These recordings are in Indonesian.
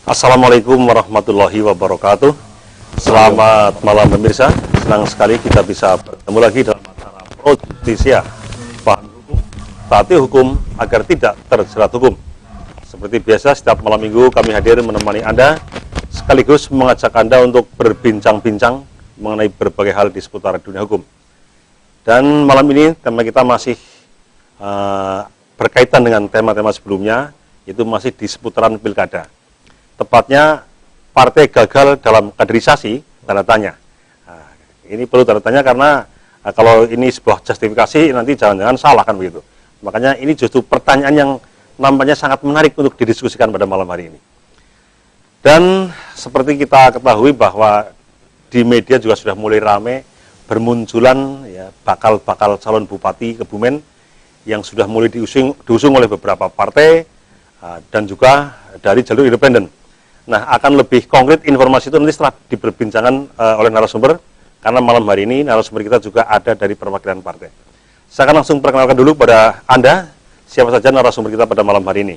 Assalamualaikum warahmatullahi wabarakatuh. Selamat malam pemirsa. Senang sekali kita bisa bertemu lagi dalam acara Pro Justisia, paham hukum, taati hukum agar tidak terjerat hukum. Seperti biasa, setiap malam minggu kami hadir menemani Anda, sekaligus mengajak Anda untuk berbincang-bincang mengenai berbagai hal di seputar dunia hukum. Dan malam ini tema kita masih berkaitan dengan tema-tema sebelumnya, yaitu masih di seputaran pilkada. Tepatnya partai gagal dalam kaderisasi, tanda tanya. Nah, ini perlu tanda tanya karena kalau ini sebuah justifikasi nanti jangan-jangan salah kan begitu. Makanya ini justru pertanyaan yang nampaknya sangat menarik untuk didiskusikan pada malam hari ini. Dan seperti kita ketahui bahwa di media juga sudah mulai ramai bermunculan ya bakal calon bupati Kebumen yang sudah mulai diusung oleh beberapa partai dan juga dari jalur independen. Nah, akan lebih konkret informasi itu nanti setelah diperbincangkan oleh narasumber, karena malam hari ini narasumber kita juga ada dari perwakilan partai. Saya akan langsung perkenalkan dulu pada Anda siapa saja narasumber kita pada malam hari ini.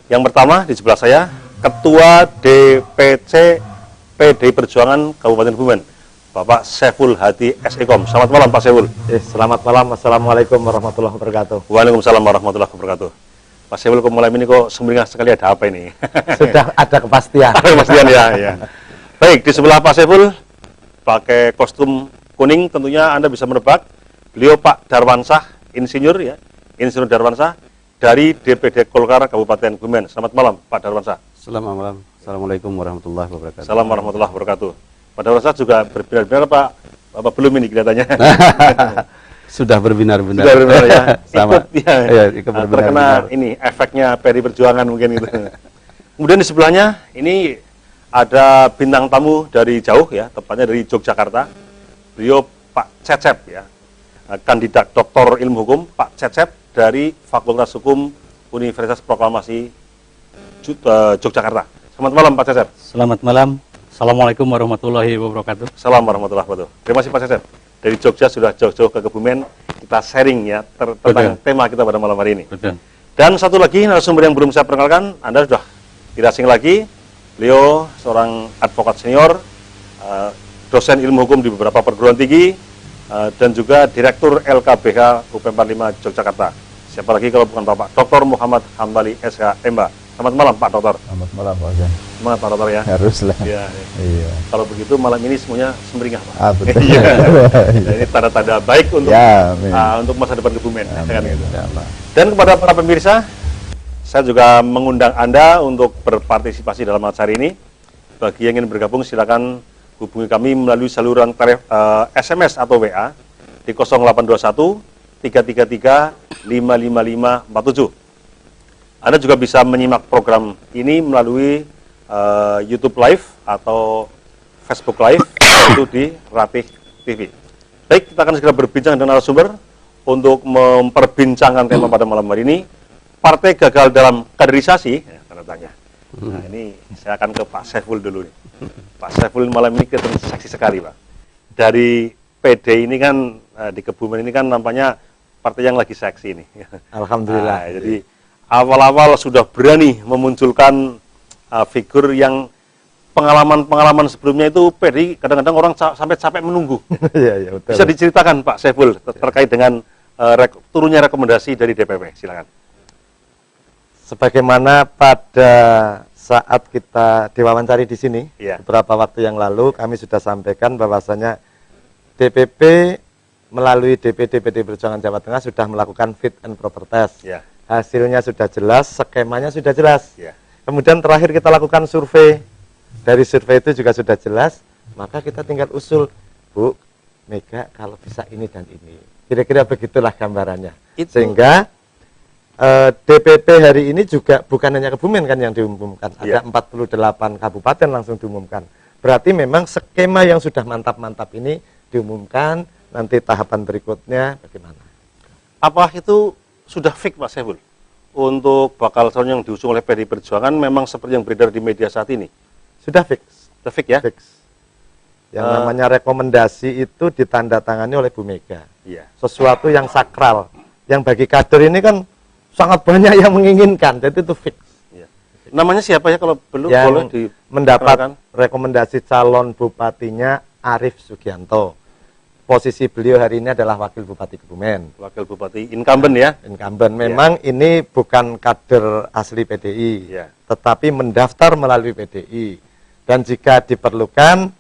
Yang pertama di sebelah saya, Ketua DPC PDI Perjuangan Kabupaten Kebumen, Bapak Saiful Hadi SEkom. Selamat malam Pak Saiful. Selamat malam, Assalamualaikum warahmatullahi wabarakatuh. Waalaikumsalam warahmatullahi wabarakatuh. Pak Saiful, kok malam ini kok sumringah sekali, ada apa ini? Sudah ada kepastian. Ada kepastian ya. Baik, di sebelah Pak Saiful, pakai kostum kuning tentunya Anda bisa menebak. Beliau Pak Darwansah, Insinyur ya, Insinyur Darwansah dari DPD Golkar Kabupaten Kebumen. Selamat malam Pak Darwansah. Selamat malam. Assalamualaikum warahmatullahi wabarakatuh. Assalamualaikum warahmatullahi wabarakatuh. Pak Darwansah juga berbinar-binar Pak. Bapak belum ini kelihatannya. Sudah berbinar-binar. Sudah berbinar ya. Sama. Ikut ya. Ya, ikut berbinar-binar. Terkena ini efeknya PDI Perjuangan mungkin gitu. Kemudian di sebelahnya ini ada bintang tamu dari jauh ya, tepatnya dari Yogyakarta. Beliau Pak Cecep ya. Kandidat Doktor Ilmu Hukum Pak Cecep dari Fakultas Hukum Universitas Proklamasi Yogyakarta. Selamat malam Pak Cecep. Selamat malam. Assalamualaikum warahmatullahi wabarakatuh. Assalamualaikum warahmatullahi wabarakatuh. Terima kasih Pak Cecep. Dari Jogja sudah jauh-jauh ke Kebumen, kita sharing ya tentang tema kita pada malam hari ini. Betul. Dan satu lagi narasumber yang belum saya perkenalkan, Anda sudah tidak asing lagi. Beliau seorang advokat senior, dosen ilmu hukum di beberapa perguruan tinggi, dan juga Direktur LKBH UP 45 Yogyakarta. Siapa lagi kalau bukan Bapak Dr. Muhammad Hambali SH.M.A. Selamat malam Pak Dokter. Selamat malam Pak Hasan. Semangat Pak Dokter ya. Haruslah. Ya. Iya. Kalau begitu malam ini semuanya semringah Pak. Betul. Iya. Nah, ini tanda-tanda baik untuk Ya, untuk masa depan Kebumen. Kan gitu. Ya, Allah. Dan kepada para pemirsa, saya juga mengundang Anda untuk berpartisipasi dalam acara ini. Bagi yang ingin bergabung silakan hubungi kami melalui saluran SMS atau WA di 0821 333 55547. Anda juga bisa menyimak program ini melalui YouTube Live atau Facebook Live, yaitu di Ratih TV. Baik, kita akan segera berbincang dengan narasumber untuk memperbincangkan tema pada malam hari ini. Partai gagal dalam kaderisasi, ya, tanda tanya. Nah, ini saya akan ke Pak Saiful dulu nih. Pak Saiful malam ini kelihatan seksi sekali Pak. Dari PD ini kan di Kebumen ini kan nampaknya partai yang lagi seksi ini. Alhamdulillah. Nah, jadi awal-awal sudah berani memunculkan figur yang pengalaman-pengalaman sebelumnya itu PD kadang-kadang orang sampai capek menunggu. Iya, betul. Bisa diceritakan Pak Saiful terkait dengan turunnya rekomendasi dari DPP, silakan. Sebagaimana pada saat kita diwawancari di sini, Ya. beberapa waktu yang lalu kami sudah sampaikan bahwasanya DPP melalui DPD PDI Perjuangan Jawa Tengah sudah melakukan fit and proper test. Ya. Hasilnya sudah jelas, skemanya sudah jelas. Ya. Kemudian terakhir kita lakukan survei. Dari survei itu juga sudah jelas, maka kita tinggal usul, Bu Mega kalau bisa ini dan ini. Kira-kira begitulah gambarannya. Sehingga DPP hari ini juga bukan hanya Kebumen kan yang diumumkan, ada 48 kabupaten langsung diumumkan. Berarti memang skema yang sudah mantap-mantap ini diumumkan, nanti tahapan berikutnya bagaimana. Apa itu sudah fix Pak Saiful? Untuk bakal calon yang diusung oleh PDI Perjuangan memang seperti yang beredar di media saat ini? Sudah fix. Sudah fix ya? Fix. Yang namanya rekomendasi itu ditandatangani oleh Bu Mega. Iya. Sesuatu yang sakral, yang bagi kader ini kan sangat banyak yang menginginkan, jadi itu fix. Iya. Namanya siapa ya kalau belum Yang boleh di mendapat rekomendasi calon bupatinya Arif Sugianto. Posisi beliau hari ini adalah Wakil Bupati Kebumen. Wakil Bupati incumbent ya. Incumbent. Memang ini bukan kader asli PDI, Ya. tetapi mendaftar melalui PDI. Dan jika diperlukan,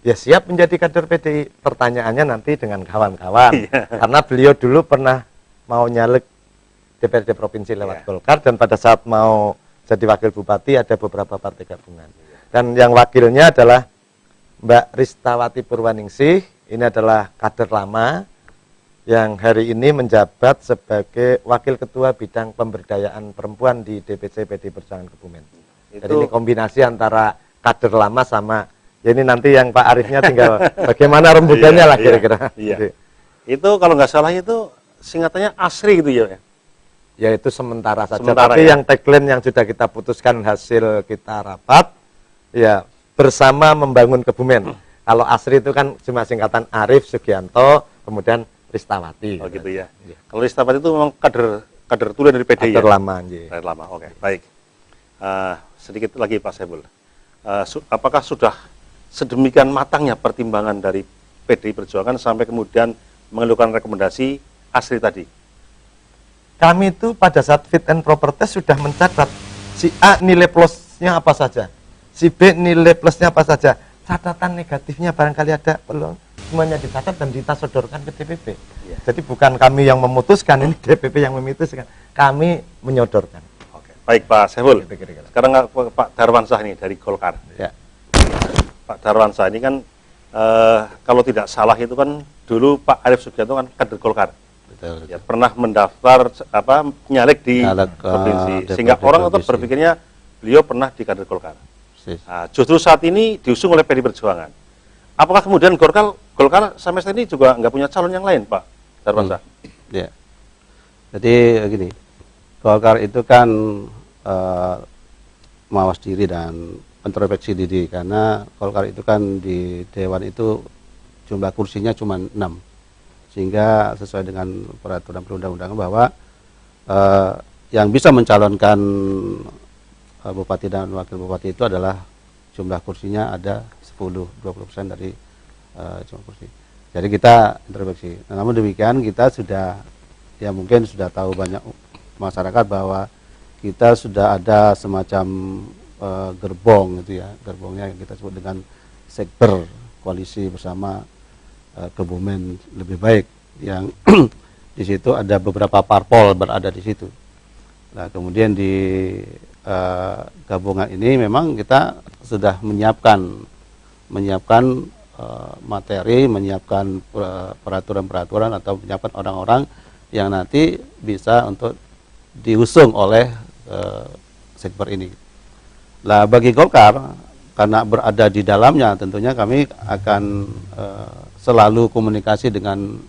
ya siap menjadi kader PDI. Pertanyaannya nanti dengan kawan-kawan. Iya. Karena beliau dulu pernah mau nyalek DPRD Provinsi lewat Iya. Golkar, dan pada saat mau jadi wakil bupati ada beberapa partai gabungan. Dan yang wakilnya adalah Mbak Ristawati Purwaningsih. Ini adalah kader lama yang hari ini menjabat sebagai Wakil Ketua Bidang Pemberdayaan Perempuan di DPC PD Perjuangan Kebumen. Jadi ini kombinasi antara kader lama sama, ya ini nanti yang Pak Arifnya tinggal bagaimana rembukannya lah kira-kira. Iya. Jadi, Itu kalau nggak salah itu singkatannya ASRI gitu ya. ya itu sementara saja. Sementara, tapi ya. yang tagline yang sudah kita putuskan hasil kita rapat, ya bersama membangun Kebumen. Kalau ASRI itu kan cuma singkatan Arif Sugianto, kemudian Ristawati. Oh gitu ya. Iya. Kalau Ristawati itu memang kader tulen dari PDI Kader ya. lama. Iya. Kader lama. Oke, baik. Sedikit lagi Pak Saiful. Apakah sudah sedemikian matangnya pertimbangan dari PDI Perjuangan sampai kemudian mengeluarkan rekomendasi ASRI tadi? Kami itu pada saat fit and proper test sudah mencatat si A nilai plusnya apa saja, si B nilai plusnya apa saja, catatan negatifnya barangkali ada, belum, semuanya dicatat dan kita sodorkan ke DPP. Ya. Jadi bukan kami yang memutuskan, ini DPP yang memutuskan, kami menyodorkan. Oke, baik Pak Saiful. Gitu kira-kira. Sekarang Pak Darwansyah ini dari Golkar. Ya. Pak Darwansyah ini kan kalau tidak salah itu kan dulu Pak Arif Sugianto kan kader Golkar. Betul. Ya, pernah mendaftar nyalek di Nyalek ke provinsi, DPRD sehingga orang tetap provinsi. berpikirnya beliau pernah di kader Golkar. Persis. Nah, justru saat ini diusung oleh PDI Perjuangan. Apakah kemudian Golkar sampai saat ini juga nggak punya calon yang lain, Pak Darwansyah? Ya. Jadi gini, Golkar itu kan mawas diri dan introspeksi diri, karena Golkar itu kan di Dewan itu jumlah kursinya cuma 6, sehingga sesuai dengan peraturan perundang-undangan bahwa yang bisa mencalonkan bupati dan wakil bupati itu adalah jumlah kursinya ada 10-20% dari jumlah kursi. Jadi kita introspeksi. Nah, namun demikian kita sudah, ya mungkin sudah tahu banyak masyarakat bahwa kita sudah ada semacam gerbong gitu ya, gerbongnya yang kita sebut dengan Sekber, koalisi bersama Kebumen lebih baik, yang di situ ada beberapa parpol berada di situ. Nah, kemudian di gabungan ini memang kita sudah menyiapkan materi, menyiapkan peraturan-peraturan atau menyiapkan orang-orang yang nanti bisa untuk diusung oleh Sekber ini. Nah, bagi Golkar, karena berada di dalamnya, tentunya kami akan selalu komunikasi dengan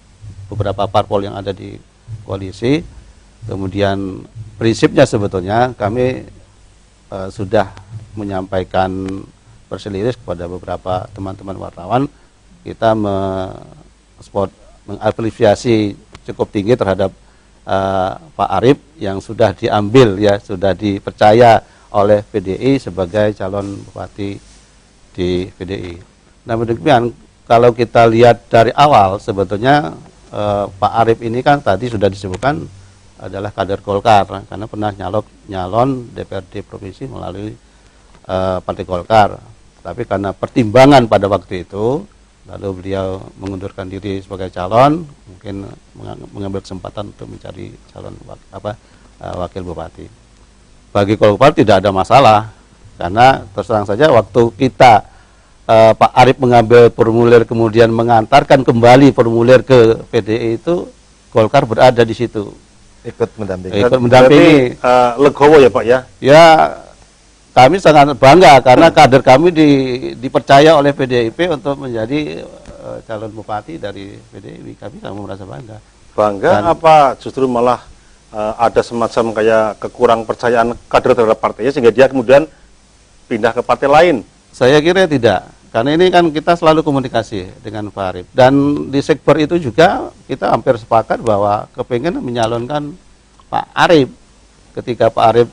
beberapa parpol yang ada di koalisi. Kemudian prinsipnya sebetulnya kami sudah menyampaikan perseliris kepada beberapa teman-teman wartawan. Kita mengapresiasi cukup tinggi terhadap Pak Arif yang sudah diambil, ya sudah dipercaya oleh PDI sebagai calon bupati di PDI. Namun demikian, kalau kita lihat dari awal sebetulnya Pak Arif ini kan tadi sudah disebutkan adalah kader Golkar, karena pernah nyalon DPRD provinsi melalui Partai Golkar. Tapi karena pertimbangan pada waktu itu, lalu beliau mengundurkan diri sebagai calon, mungkin mengambil kesempatan untuk mencari calon wakil bupati. Bagi Golkar tidak ada masalah, karena terus terang saja waktu kita Pak Arif mengambil formulir kemudian mengantarkan kembali formulir ke PDI itu, Golkar berada di situ. Ikut mendampingi. Ikut mendampingi. Legowo ya Pak ya? Ya, kami sangat bangga karena kader kami dipercaya oleh PDIP untuk menjadi calon bupati dari PDIP. Kami sangat merasa bangga. Bangga apa justru malah ada semacam kayak kekurang percayaan kader terhadap partainya sehingga dia kemudian pindah ke partai lain? Saya kira tidak, karena ini kan kita selalu komunikasi dengan Pak Arif. Dan di Sekber itu juga kita hampir sepakat bahwa kepingin menyalonkan Pak Arif. Ketika Pak Arif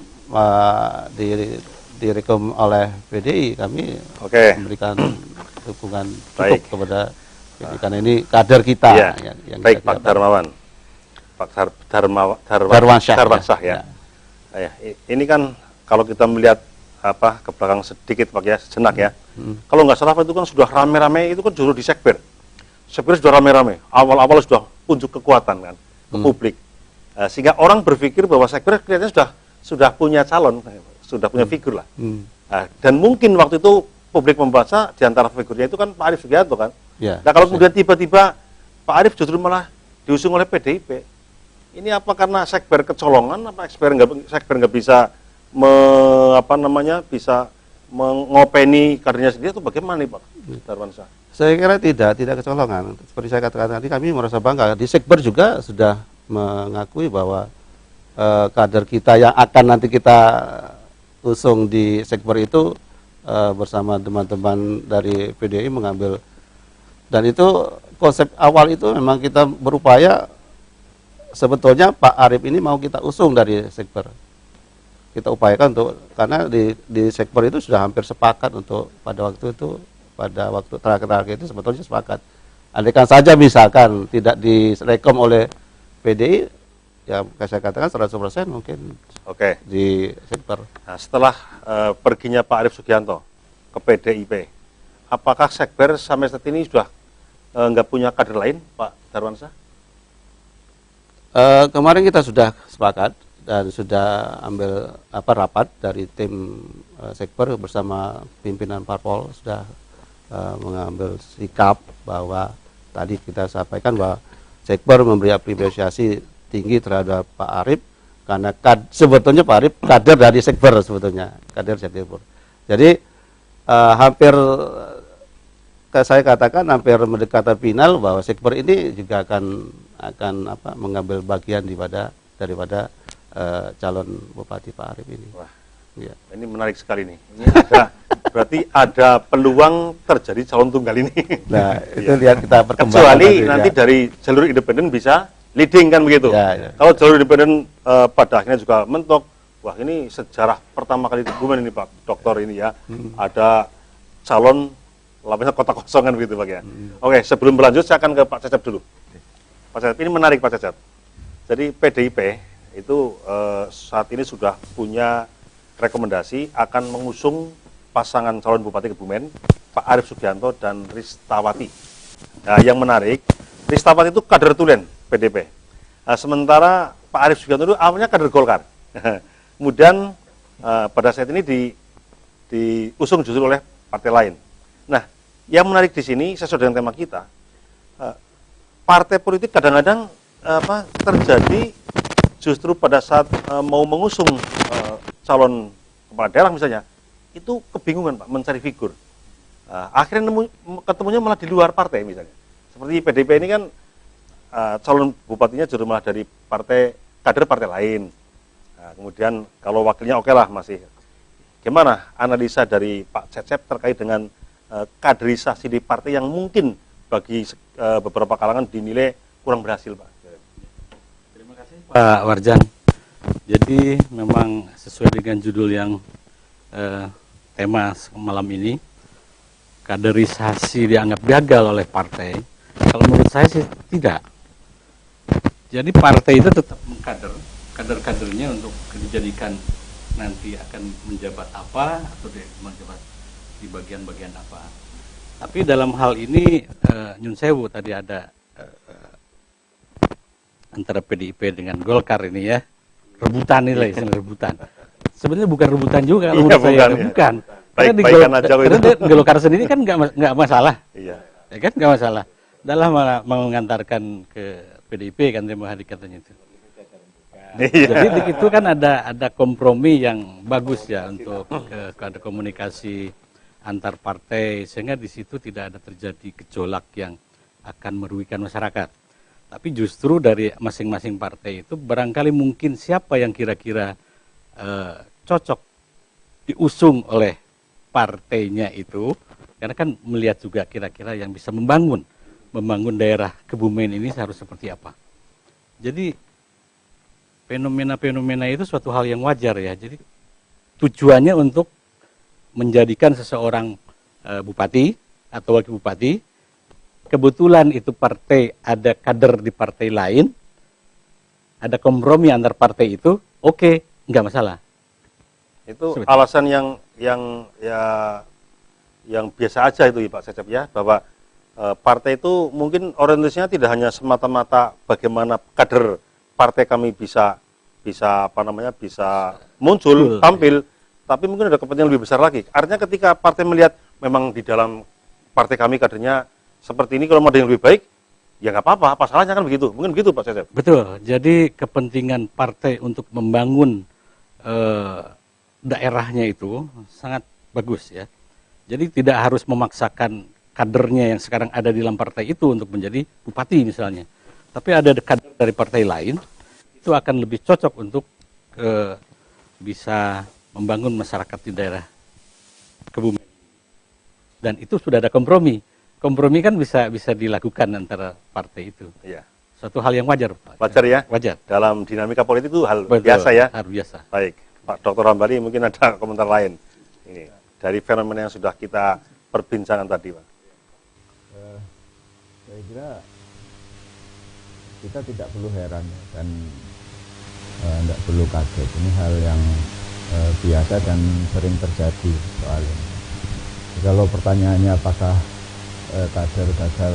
direkom oleh PDI, kami Oke. memberikan dukungan Baik. cukup kepada PDI karena ini kader kita. Iya. Yang Baik, kita Pak Darmawan. Pak Darwansyah ya. Ya, ini kan kalau kita melihat ke belakang sedikit Pak ya, sejenak ya. Kalau nggak salah itu kan sudah rame-rame, itu kan justru di Sekber. Sekber sudah rame-rame. Awal-awal sudah unjuk kekuatan kan ke publik. Sehingga orang berpikir bahwa Sekber kelihatannya sudah punya calon, sudah punya figur lah. Dan mungkin waktu itu publik membaca di antara figurnya itu kan Pak Arief Sugianto kan. Ya, Nah kalau kemudian tiba-tiba Pak Arief justru malah diusung oleh PDIP, ini apa karena Sekber kecolongan, apa Sekber nggak bisa bisa mengopeni kadernya sendiri atau bagaimana nih Pak Darwansyah? Saya kira tidak kecolongan. Seperti saya katakan tadi, kami merasa bangga. Di Sekber juga sudah mengakui bahwa kader kita yang akan nanti kita usung di Sekber itu bersama teman-teman dari PDI mengambil, dan itu konsep awal itu memang kita berupaya sebetulnya Pak Arief ini mau kita usung dari Sekber. Kita upayakan karena di Sekber itu sudah hampir sepakat untuk pada waktu terakhir itu sebetulnya sepakat. Andaikan saja misalkan tidak direkom oleh PDI, ya saya katakan 100% mungkin di Sekber. Nah, setelah perginya Pak Arief Sugianto ke PDIP, apakah Sekber sampai saat ini sudah nggak punya kader lain, Pak Darwansyah? Kemarin kita sudah sepakat dan sudah ambil rapat dari tim Sekber bersama pimpinan Parpol, sudah mengambil sikap bahwa tadi kita sampaikan bahwa Sekber memberi apresiasi tinggi terhadap Pak Arief karena sebetulnya Pak Arief kader dari Sekber, sebetulnya kader Sekber. Jadi hampir saya katakan hampir mendekati final bahwa Sekber ini juga akan mengambil bagian daripada calon Bupati Pak Arief ini. Wah, ya. Ini menarik sekali nih. Ini berarti ada peluang terjadi calon tunggal ini. Nah, itu lihat kita perkembangan. Kecuali nanti dari jalur independen bisa leading kan begitu. Ya. Kalau jalur independen pada akhirnya juga mentok, wah ini sejarah pertama kali di Kebumen ini Pak Dokter ini ya. Ada calon lapasnya kota kosongan begitu Pak ya. Oke, sebelum berlanjut saya akan ke Pak Cecep dulu. Pak Cecep, ini menarik Pak Cecep. Jadi PDIP itu saat ini sudah punya rekomendasi akan mengusung pasangan calon Bupati Kebumen, Pak Arief Sugianto dan Ristawati. Nah, yang menarik, Ristawati itu kader tulen PDIP. Nah, sementara Pak Arief Sugianto itu awalnya kader Golkar. Kemudian pada saat ini diusung justru oleh partai lain. Nah, yang menarik di sini sesuai dengan tema kita, partai politik kadang-kadang terjadi justru pada saat mau mengusung calon kepala daerah misalnya, itu kebingungan Pak mencari figur. Akhirnya ketemunya malah di luar partai misalnya. Seperti PDIP ini kan calon bupatinya justru malah dari kader partai lain. Nah, kemudian kalau wakilnya oke lah masih. Gimana analisa dari Pak Cecep terkait dengan kaderisasi di partai yang mungkin bagi beberapa kalangan dinilai kurang berhasil Pak? Terima kasih Pak Warjan. Jadi memang sesuai dengan judul yang tema malam ini, kaderisasi dianggap gagal oleh partai. Kalau menurut saya sih tidak. Jadi partai itu tetap mengkader, kader-kadernya untuk dijadikan nanti akan menjabat apa atau menjabat di bagian-bagian apa. Tapi dalam hal ini Nyun Sewu tadi ada antara PDIP dengan Golkar ini ya, rebutan ini lah, rebutan. Sebenarnya bukan rebutan juga kalau menurut saya, bukan. Karena di Golkar sendiri kan nggak masalah, ya kan nggak masalah. Dalam mengantarkan ke PDIP kan tema hari katanya itu. Jadi itu kan ada kompromi yang bagus ya untuk ada komunikasi antar partai sehingga di situ tidak ada terjadi gejolak yang akan merugikan masyarakat. Tapi justru dari masing-masing partai itu barangkali mungkin siapa yang kira-kira cocok diusung oleh partainya itu, karena kan melihat juga kira-kira yang bisa membangun daerah Kebumen ini harus seperti apa. Jadi fenomena-fenomena itu suatu hal yang wajar ya. Jadi tujuannya untuk menjadikan seseorang bupati atau wakil bupati, kebetulan itu partai ada kader di partai lain, ada kompromi antar partai itu, oke, nggak masalah. Itu alasan yang biasa aja itu ya Pak Cecep ya, bahwa partai itu mungkin orientasinya tidak hanya semata-mata bagaimana kader partai kami bisa muncul, tampil, tapi mungkin ada kepentingan lebih besar lagi. Artinya ketika partai melihat memang di dalam partai kami kadernya seperti ini, kalau mau ada yang lebih baik, ya nggak apa-apa, apa salahnya kan begitu. Mungkin begitu Pak Cecep. Betul, jadi kepentingan partai untuk membangun daerahnya itu sangat bagus ya. Jadi tidak harus memaksakan kadernya yang sekarang ada di dalam partai itu untuk menjadi bupati misalnya. Tapi ada kader dari partai lain, itu akan lebih cocok untuk bisa membangun masyarakat di daerah Kebumen. Dan itu sudah ada kompromi. Kompromi kan bisa dilakukan antara partai itu. Iya. Suatu hal yang wajar, Pak. Wajar ya? Wajar. Dalam dinamika politik itu hal Betul, biasa ya? hal biasa. Baik, Pak Dr. Hambali mungkin ada komentar lain. Ini dari fenomena yang sudah kita perbincangan tadi, Pak. Saya kira kita tidak perlu heran ya, dan tidak perlu kaget. Ini hal yang biasa dan sering terjadi soalnya. Kalau pertanyaannya apakah kader gagal,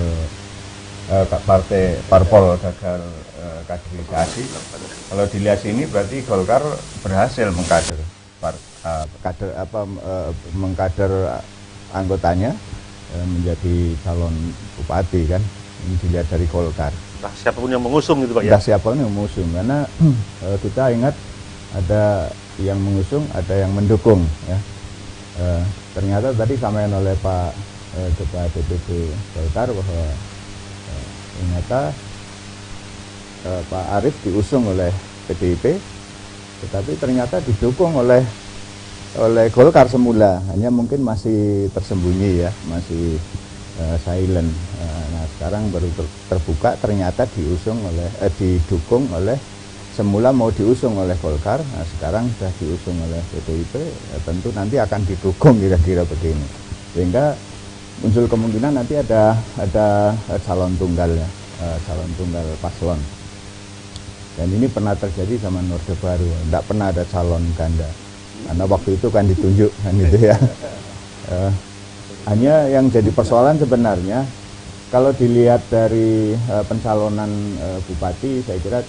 parpol gagal kaderisasi, kalau dilihat sini berarti Golkar berhasil mengkader mengkader anggotanya menjadi calon bupati kan. Ini dilihat dari Golkar. Nah, siapapun yang mengusung gitu Pak ya? Entah siapapun yang mengusung, karena kita ingat ada yang mengusung, ada yang mendukung ya. Ternyata tadi sampaikan oleh Pak Ketua DPD Golkar bahwa ternyata Pak Arief diusung oleh PDIP, tetapi ternyata didukung oleh Golkar semula, hanya mungkin masih tersembunyi ya, masih silent. Nah sekarang baru terbuka, ternyata didukung oleh, semula mau diusung oleh Golkar, nah sekarang sudah diusung oleh PDIP, tentu nanti akan didukung kira-kira begini, sehingga muncul kemungkinan nanti ada calon tunggal ya, calon tunggal paslon. Dan ini pernah terjadi zaman Orde Baru, tidak pernah ada calon ganda, karena waktu itu kan ditunjuk kan gitu ya. Hanya yang jadi persoalan sebenarnya kalau dilihat dari pencalonan bupati, saya kira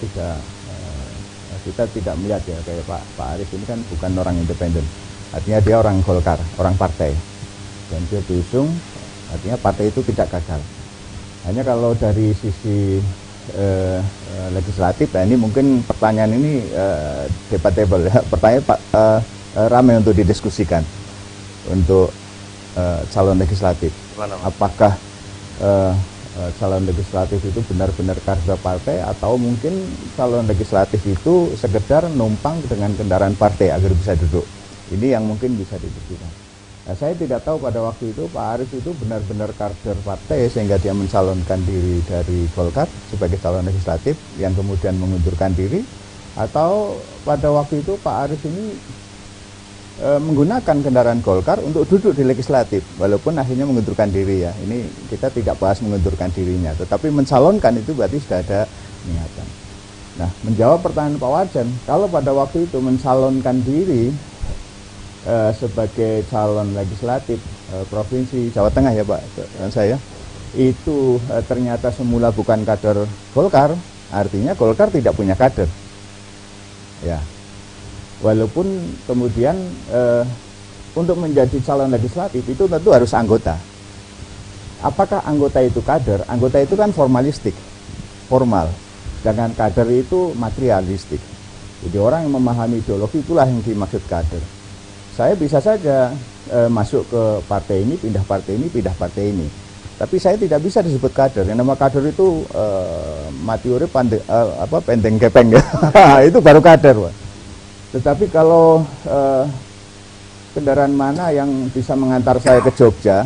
kita tidak melihat ya, kayak Pak Arief ini kan bukan orang independen, artinya dia orang Golkar, orang partai, dan dia diusung, artinya partai itu tidak gagal. Hanya kalau dari sisi legislatif, nah ini mungkin pertanyaan ini debatable ya, pertanyaan ramai untuk didiskusikan untuk calon legislatif. Apakah calon legislatif itu benar-benar kader partai, atau mungkin calon legislatif itu sekedar numpang dengan kendaraan partai agar bisa duduk. Ini yang mungkin bisa didiskusikan. Nah, saya tidak tahu pada waktu itu Pak Arief itu benar-benar kader partai sehingga dia mencalonkan diri dari Golkar sebagai calon legislatif yang kemudian mengundurkan diri, atau pada waktu itu Pak Arief ini menggunakan kendaraan Golkar untuk duduk di legislatif, walaupun akhirnya mengundurkan diri ya. Ini kita tidak bahas mengundurkan dirinya, tetapi mencalonkan itu berarti sudah ada niatan. Nah, menjawab pertanyaan Pak Wajan, kalau pada waktu itu mencalonkan diri sebagai calon legislatif provinsi Jawa Tengah ya Pak, dan saya itu ternyata semula bukan kader Golkar, artinya Golkar tidak punya kader. Ya. Walaupun kemudian untuk menjadi calon legislatif itu tentu harus anggota. Apakah anggota itu kader? Anggota itu kan formalistik, formal. Sedangkan kader itu materialistik. Jadi orang yang memahami ideologi itulah yang dimaksud kader. Saya bisa saja masuk ke partai ini, pindah partai ini, pindah partai ini. Tapi saya tidak bisa disebut kader. Yang nama kader itu matiure pendeng kepeng ya. Itu baru kader, Pak. Tetapi kalau kendaraan mana yang bisa mengantar saya ke Jogja,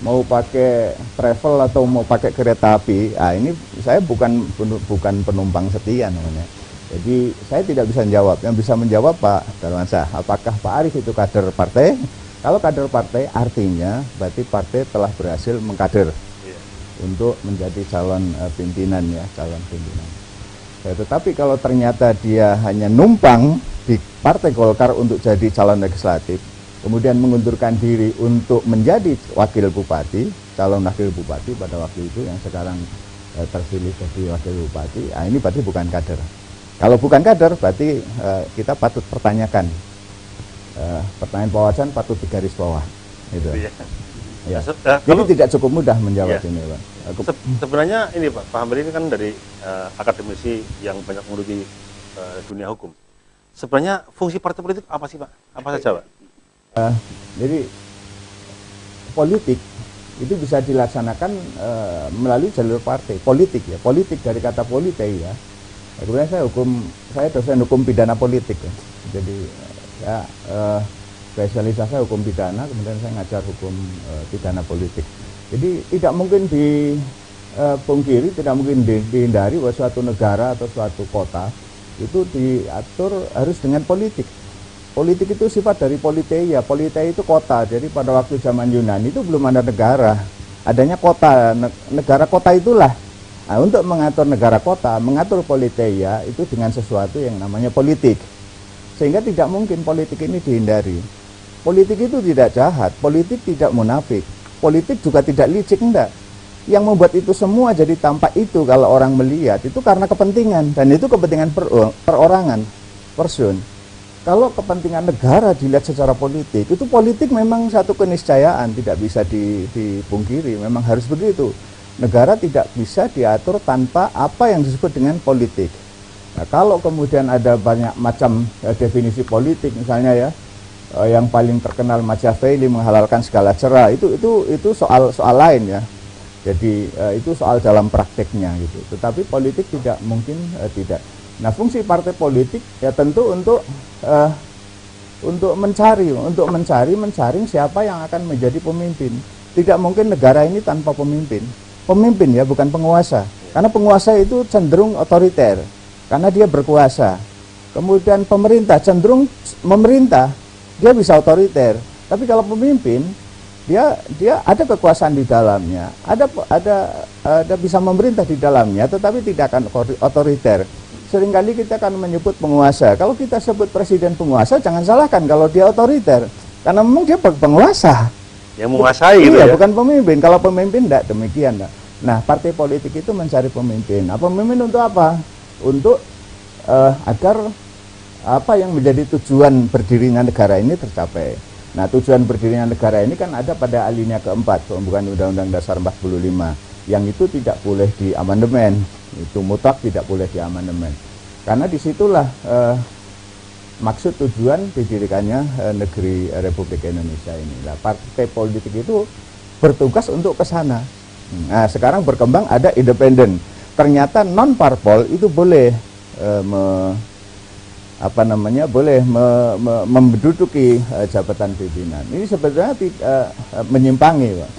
mau pakai travel atau mau pakai kereta api, ini saya bukan penumpang setia namanya. Jadi saya tidak bisa menjawab. Yang bisa menjawab Pak Darmansyah, apakah Pak Arief itu kader partai? Kalau kader partai artinya berarti partai telah berhasil mengkader untuk menjadi calon pimpinan ya, calon pimpinan. Tetapi kalau ternyata dia hanya numpang di Partai Golkar untuk jadi calon legislatif, kemudian mengundurkan diri untuk menjadi wakil bupati, calon wakil bupati pada waktu itu yang sekarang terpilih jadi wakil bupati, nah ini berarti bukan kader. Kalau bukan kader berarti kita patut pertanyakan, pertanyaan wawasan patut digaris bawah. Gitu. Ya. Jadi tidak cukup mudah menjawab ini, Pak. Sebenarnya ini Pak Hamdi ini kan dari akademisi yang banyak mengurusi dunia hukum. Sebenarnya fungsi partai politik apa sih Pak? Apa saja Pak? Jadi politik itu bisa dilaksanakan melalui jalur partai. Politik ya, politik dari kata polite ya. Kemudian saya dosen hukum pidana politik ya. Jadi ya spesialisasi hukum pidana, kemudian saya ngajar hukum pidana politik. Jadi tidak mungkin dipungkiri, tidak mungkin dihindari bahwa suatu negara atau suatu kota itu diatur harus dengan politik. Politik itu sifat dari politeia. Politeia itu kota. Jadi pada waktu zaman Yunani itu belum ada negara, adanya kota. Negara kota itulah. Nah, untuk mengatur negara kota, mengatur politeia itu dengan sesuatu yang namanya politik. Sehingga tidak mungkin politik ini dihindari. Politik itu tidak jahat, politik tidak munafik, politik juga tidak licik, enggak. Yang membuat itu semua jadi tampak itu kalau orang melihat itu karena kepentingan, dan itu kepentingan perorangan, person. Kalau kepentingan negara dilihat secara politik, itu politik memang satu keniscayaan, tidak bisa dipungkiri, memang harus begitu. Negara tidak bisa diatur tanpa apa yang disebut dengan politik. Nah, kalau kemudian ada banyak macam definisi politik, misalnya ya, yang paling terkenal Machiavelli menghalalkan segala cara, itu soal lain ya. Jadi itu soal dalam prakteknya gitu. Tetapi politik tidak mungkin tidak. Nah, fungsi partai politik ya tentu untuk mencaring siapa yang akan menjadi pemimpin. Tidak mungkin negara ini tanpa pemimpin. Pemimpin ya, bukan penguasa. Karena penguasa itu cenderung otoriter. Karena dia berkuasa. Kemudian pemerintah cenderung memerintah, dia bisa otoriter. Tapi kalau pemimpin, dia ada kekuasaan di dalamnya, ada bisa memerintah di dalamnya, tetapi tidak akan otoriter. Seringkali kita akan menyebut penguasa. Kalau kita sebut presiden penguasa, jangan salahkan kalau dia otoriter, karena memang dia penguasa. Yang menguasai gitu ya. Bukan pemimpin. Kalau pemimpin tidak demikian. Nah, partai politik itu mencari pemimpin. Nah, pemimpin untuk apa? Untuk agar apa yang menjadi tujuan berdirinya negara ini tercapai. Nah, tujuan berdirinya negara ini kan ada pada alinea keempat pembukaan Undang-Undang Dasar 45, yang itu tidak boleh diamandemen, itu mutlak tidak boleh diamandemen. Karena disitulah maksud tujuan didirikannya negeri Republik Indonesia ini. Nah, partai politik itu bertugas untuk ke sana. Nah, sekarang berkembang ada independen. Ternyata non parpol itu boleh menduduki jabatan pimpinan. Ini sebenarnya menyimpanggi, Pak.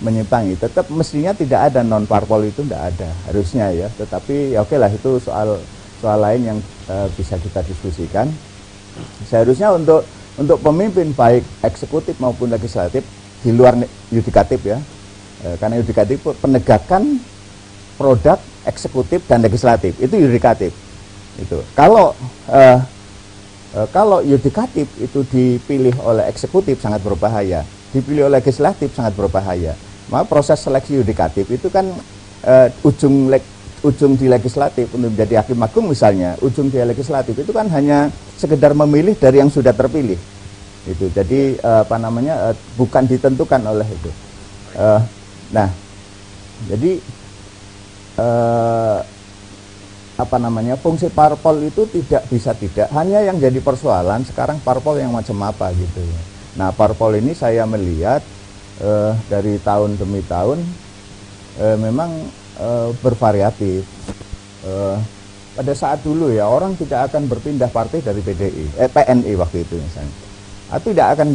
Menyimpanggi. Tetap mestinya tidak ada non parpol, itu tidak ada harusnya ya. Tetapi ya oke lah, itu soal lain yang bisa kita diskusikan. Seharusnya untuk pemimpin baik eksekutif maupun legislatif di luar yudikatif ya. Karena yudikatif penegakan produk eksekutif dan legislatif itu yudikatif. Itu kalau yudikatif itu dipilih oleh eksekutif sangat berbahaya, dipilih oleh legislatif sangat berbahaya. Maka proses seleksi yudikatif itu kan ujung di legislatif untuk menjadi hakim agung misalnya, ujung di legislatif itu kan hanya sekedar memilih dari yang sudah terpilih. Itu jadi bukan ditentukan oleh itu. Jadi fungsi parpol itu tidak bisa hanya yang jadi persoalan sekarang parpol yang macam apa gitu. Nah, parpol ini saya melihat dari tahun demi tahun memang bervariatif. Pada saat dulu ya orang tidak akan berpindah partai dari PNI waktu itu misalnya. Tidak akan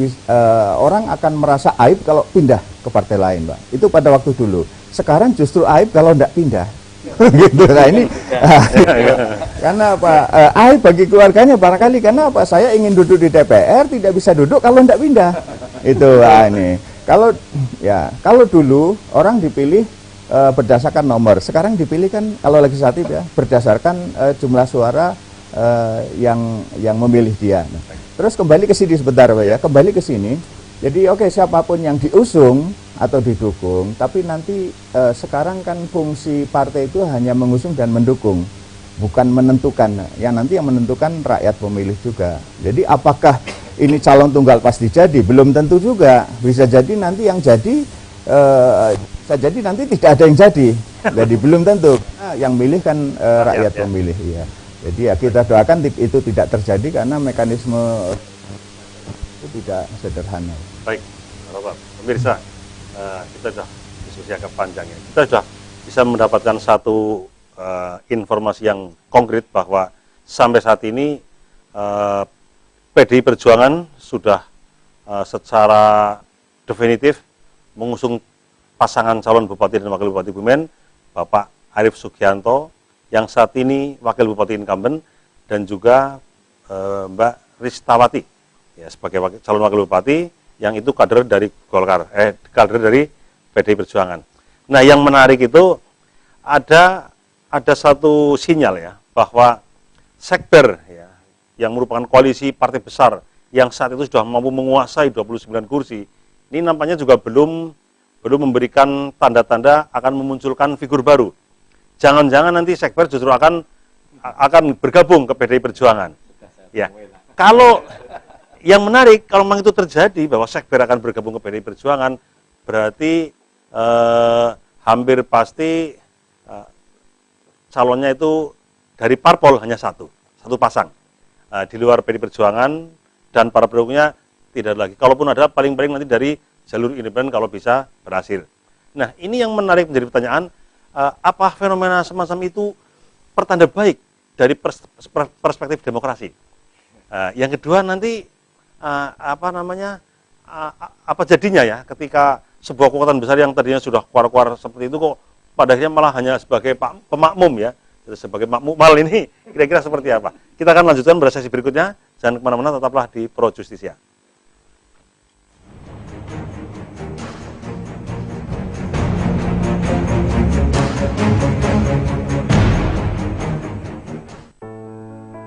orang akan merasa aib kalau pindah ke partai lain, Pak. Itu pada waktu dulu. Sekarang justru aib kalau tidak pindah. gitu. Nah ini karena apa? Aib bagi keluarganya barangkali karena apa? Saya ingin duduk di DPR tidak bisa duduk kalau tidak pindah. Itu ini. Kalau dulu orang dipilih berdasarkan nomor, sekarang dipilih kan kalau legislatif ya berdasarkan jumlah suara yang memilih dia. Nah, terus kembali ke sini sebentar Pak ya, kembali ke sini. Jadi oke, siapapun yang diusung atau didukung, tapi nanti sekarang kan fungsi partai itu hanya mengusung dan mendukung, bukan menentukan. Yang nanti yang menentukan rakyat pemilih juga. Jadi apakah ini calon tunggal pasti jadi? Belum tentu juga. Bisa jadi nanti yang jadi, bisa jadi nanti tidak ada yang jadi. Jadi belum tentu. Nah, yang milih kan rakyat pemilih. Ya. Jadi ya kita doakan itu tidak terjadi karena mekanisme itu tidak sederhana. Baik, Bapak pemirsa, kita sudah diskusi agak panjang ya. Kita sudah bisa mendapatkan satu informasi yang konkret bahwa sampai saat ini PDI Perjuangan sudah secara definitif mengusung pasangan calon Bupati dan Wakil Bupati Kebumen, Bapak Arief Sugianto, yang saat ini Wakil Bupati incumbent, dan juga Mbak Ristawati, ya, sebagai calon Wakil Bupati, yang itu kader dari Golkar, kader dari PDI Perjuangan. Nah, yang menarik itu ada satu sinyal ya, bahwa Sekber ya, yang merupakan koalisi partai besar yang saat itu sudah mampu menguasai 29 kursi, ini nampaknya juga belum memberikan tanda-tanda akan memunculkan figur baru. Jangan-jangan nanti Sekber justru akan bergabung ke PDI Perjuangan. Ya, kalau yang menarik, kalau memang itu terjadi bahwa Sekber akan bergabung ke PDI Perjuangan, berarti hampir pasti calonnya itu dari parpol hanya satu pasang. Di luar PDI Perjuangan dan para pendukungnya tidak lagi. Kalaupun ada, paling-paling nanti dari jalur independen kalau bisa berhasil. Nah, ini yang menarik menjadi pertanyaan, apa fenomena semacam itu pertanda baik dari perspektif demokrasi? Yang kedua nanti apa jadinya ya ketika sebuah kekuatan besar yang tadinya sudah kuar-kuar seperti itu kok pada akhirnya malah hanya sebagai pemakmum ya, sebagai makmumal, ini kira-kira seperti apa? Kita akan lanjutkan pada sesi berikutnya. Jangan kemana-mana, tetaplah di Pro Justisia.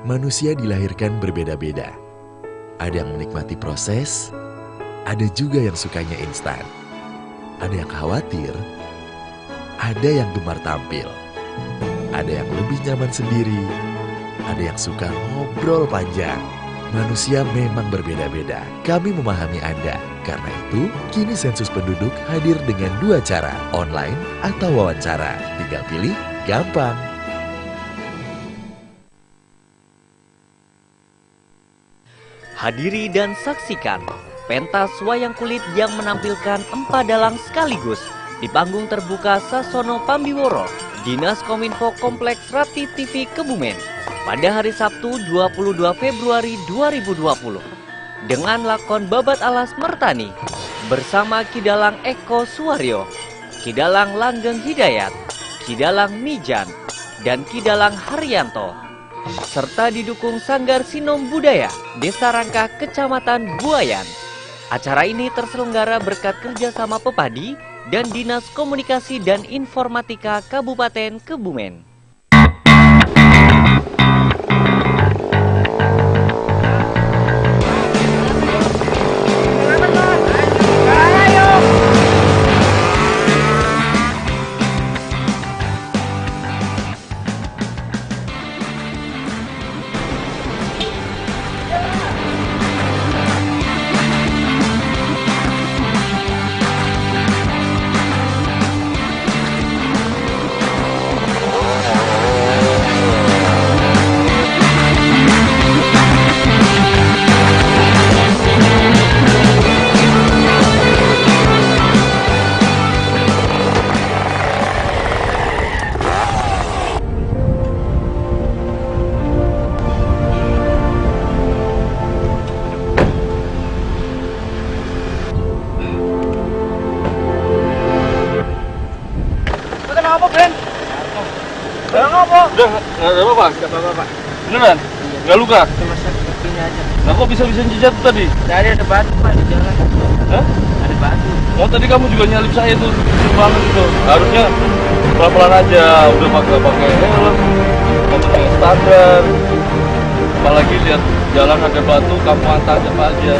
Manusia dilahirkan berbeda-beda. Ada yang menikmati proses, ada juga yang sukanya instan. Ada yang khawatir, ada yang gemar tampil. Ada yang lebih nyaman sendiri, ada yang suka ngobrol panjang. Manusia memang berbeda-beda. Kami memahami Anda. Karena itu, kini sensus penduduk hadir dengan 2 cara, online atau wawancara. Tinggal pilih, gampang. Hadiri dan saksikan pentas wayang kulit yang menampilkan empadalang sekaligus di panggung terbuka Sasono Pambiworo, Dinas Kominfo Kompleks Rati TV Kebumen pada hari Sabtu 22 Februari 2020 dengan lakon Babat Alas Mertani bersama Kidalang Eko Suwaryo, Kidalang Langgeng Hidayat, Kidalang Mijan, dan Kidalang Haryanto, serta didukung Sanggar Sinom Budaya Desa Rangka Kecamatan Buayan. Acara ini terselenggara berkat kerjasama Pepadi dan Dinas Komunikasi dan Informatika Kabupaten Kebumen. Udah, nggak ada apa-apa? Nggak apa-apa. Beneran? Nggak luka? Cuma sakit kakinya aja. Nah, kok bisa-bisa jejak tadi? Tadi ada batu Pak di jalan. Hah? Ada batu. Oh, tadi kamu juga nyalip saya tuh, kecil banget itu. Harusnya pelan-pelan aja, udah pakai helm, motornya standar. Apalagi lihat jalan ada batu, kamu hantar apa aja.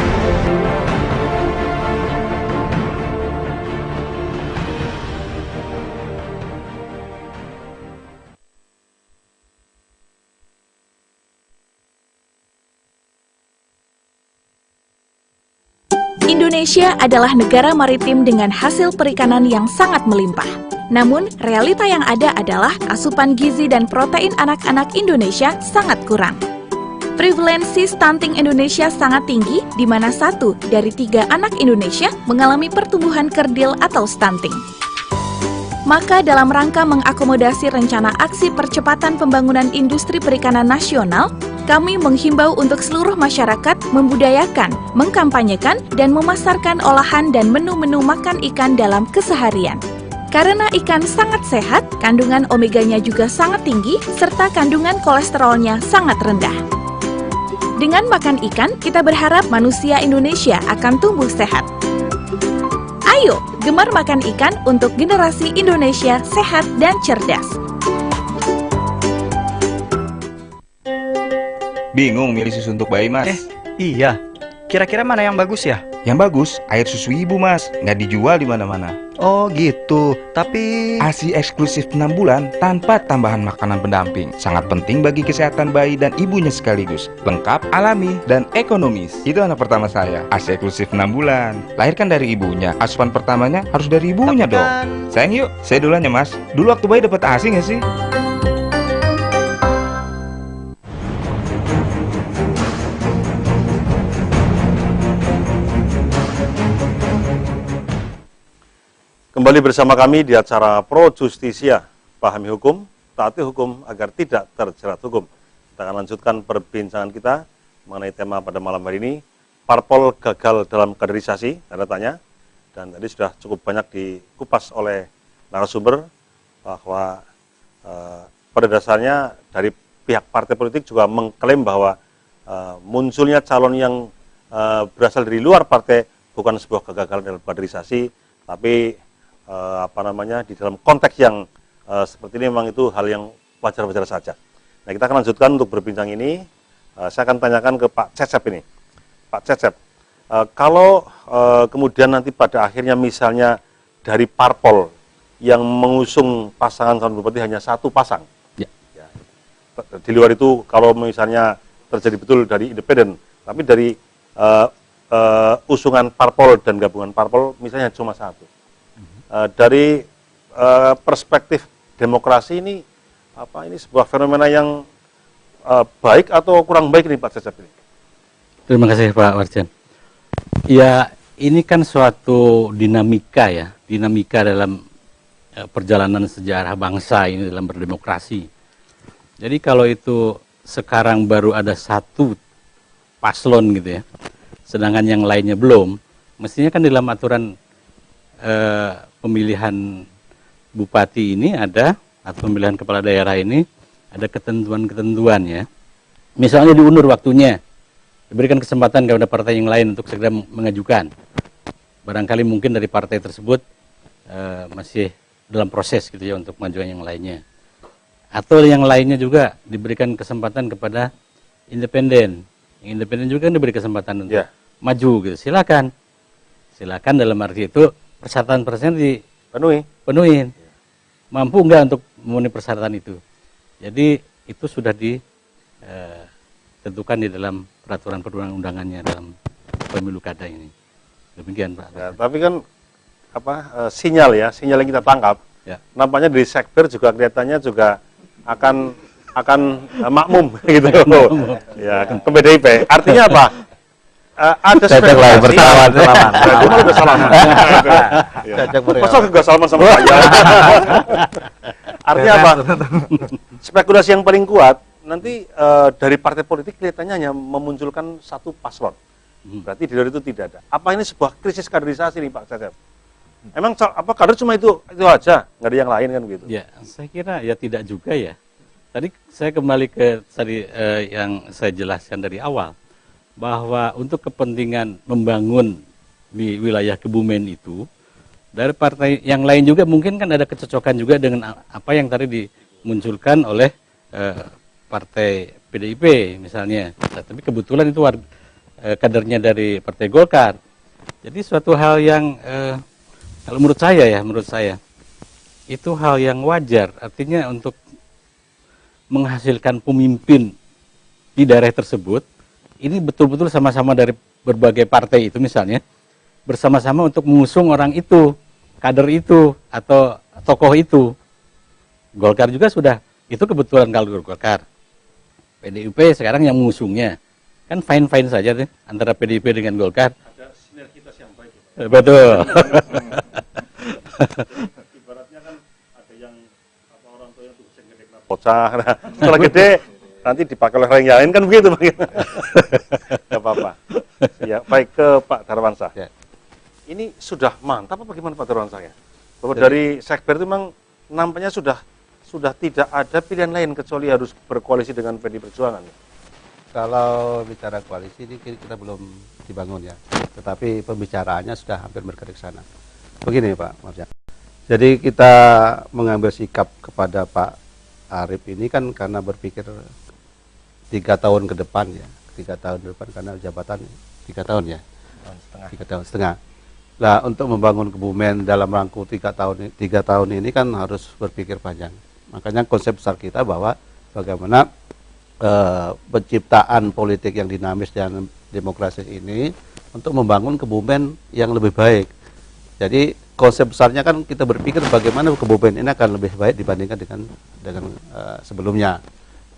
Indonesia adalah negara maritim dengan hasil perikanan yang sangat melimpah. Namun, realita yang ada adalah asupan gizi dan protein anak-anak Indonesia sangat kurang. Prevalensi stunting Indonesia sangat tinggi, di mana 1 dari 3 anak Indonesia mengalami pertumbuhan kerdil atau stunting. Maka dalam rangka mengakomodasi rencana aksi percepatan pembangunan industri perikanan nasional, kami menghimbau untuk seluruh masyarakat membudayakan, mengkampanyekan, dan memasarkan olahan dan menu-menu makan ikan dalam keseharian. Karena ikan sangat sehat, kandungan omeganya juga sangat tinggi, serta kandungan kolesterolnya sangat rendah. Dengan makan ikan, kita berharap manusia Indonesia akan tumbuh sehat. Ayo, gemar makan ikan untuk generasi Indonesia sehat dan cerdas. Bingung milih susu untuk bayi, Mas? Iya. Kira-kira mana yang bagus ya? Yang bagus, air susu ibu, Mas. Nggak dijual di mana-mana. Oh gitu, tapi... ASI eksklusif 6 bulan tanpa tambahan makanan pendamping. Sangat penting bagi kesehatan bayi dan ibunya sekaligus. Lengkap, alami, dan ekonomis. Itu anak pertama saya, ASI eksklusif 6 bulan. Lahirkan dari ibunya, asupan pertamanya harus dari ibunya dong. Sayang yuk, saya duluan ya, Mas. Dulu waktu bayi dapat ASI nggak sih? Kembali bersama kami di acara Pro Justisia, pahami hukum, taati hukum agar tidak terjerat hukum. Kita akan lanjutkan perbincangan kita mengenai tema pada malam hari ini, parpol gagal dalam kaderisasi, tanda tanya. Dan tadi sudah cukup banyak dikupas oleh narasumber bahwa pada dasarnya dari pihak partai politik juga mengklaim bahwa munculnya calon yang berasal dari luar partai bukan sebuah kegagalan dalam kaderisasi, tapi di dalam konteks yang seperti ini memang itu hal yang wajar-wajar saja. Nah, kita akan lanjutkan untuk berbincang ini. Saya akan tanyakan ke Pak Cecep ini. Pak Cecep, kalau kemudian nanti pada akhirnya misalnya dari parpol yang mengusung pasangan calon bupati hanya 1 pasang, ya, di luar itu kalau misalnya terjadi betul dari independen, tapi dari usungan parpol dan gabungan parpol misalnya cuma 1. Dari perspektif demokrasi ini sebuah fenomena yang baik atau kurang baik ini Pak Cecep ini? Terima kasih Pak Warjan. Ya, ini kan suatu dinamika ya, dinamika dalam perjalanan sejarah bangsa ini dalam berdemokrasi. Jadi kalau itu sekarang baru ada 1 paslon gitu ya, sedangkan yang lainnya belum, mestinya kan dalam aturan pemilihan bupati ini ada, atau pemilihan kepala daerah ini ada ketentuan-ketentuan ya. Misalnya diundur waktunya, diberikan kesempatan kepada partai yang lain untuk segera mengajukan. Barangkali mungkin dari partai tersebut masih dalam proses gitu ya untuk mengajukan yang lainnya. Atau yang lainnya juga diberikan kesempatan kepada independen. Yang independen juga kan diberi kesempatan untuk maju gitu. Silakan dalam arti itu persyaratan-persyaratan dipenuhin. Mampu enggak untuk memenuhi persyaratan itu. Jadi itu sudah ditentukan di dalam peraturan perundang-undangannya dalam pemilu kada ini. Demikian Pak. Ya, tapi kan sinyal yang kita tangkap, nampaknya dari Sekber juga kelihatannya juga akan makmum gitu. Ya, ke PDIP. Artinya apa? Ada spekulasi. Masa gak salaman sama saya? Artinya apa? Spekulasi yang paling kuat nanti dari partai politik kelihatannya hanya memunculkan 1 paslon. Berarti di luar itu tidak ada. Apa ini sebuah krisis kaderisasi nih Pak Cecep? Emang kader cuma itu aja, nggak ada yang lain kan begitu? Ya, saya kira ya tidak juga ya. Tadi saya kembali ke tadi yang saya jelaskan dari awal, bahwa untuk kepentingan membangun di wilayah Kebumen itu, dari partai yang lain juga mungkin kan ada kecocokan juga dengan apa yang tadi dimunculkan oleh partai PDIP misalnya. Nah, tapi kebetulan itu kadernya dari Partai Golkar. Jadi suatu hal yang kalau menurut saya itu hal yang wajar. Artinya untuk menghasilkan pemimpin di daerah tersebut, ini betul-betul sama-sama dari berbagai partai itu misalnya, bersama-sama untuk mengusung orang itu, kader itu, atau tokoh itu. Golkar juga sudah, itu kebetulan kalau Golkar. PDIP sekarang yang mengusungnya. Kan fine-fine saja tuh, antara PDIP dengan Golkar. Ada sinergitas yang baik. Betul. Ibaratnya kan ada yang orang tua yang tuh gede kena bocah, nah, setelah gede nanti dipakai oleh orang yang lain kan begitu Bang. Gak apa-apa. Ya, baik ke Pak Darwansyah. Ya. Ini sudah mantap apa bagaimana Pak Darwansyah ya? Bahwa dari Sekber itu memang nampaknya sudah tidak ada pilihan lain kecuali harus berkoalisi dengan PDI Perjuangan. Kalau bicara koalisi ini kita belum dibangun ya, tetapi pembicaraannya sudah hampir bergerak ke sana. Begini Pak, maaf ya. Jadi kita mengambil sikap kepada Pak Arief ini kan karena berpikir 3 tahun ke depan ya, 3 tahun ke depan karena jabatan 3 tahun ya, 3 tahun setengah. Nah untuk membangun Kebumen dalam rangka 3 tahun ini kan harus berpikir panjang. Makanya konsep besar kita bahwa bagaimana penciptaan politik yang dinamis dan demokrasi ini untuk membangun Kebumen yang lebih baik. Jadi konsep besarnya kan kita berpikir bagaimana Kebumen ini akan lebih baik dibandingkan dengan sebelumnya.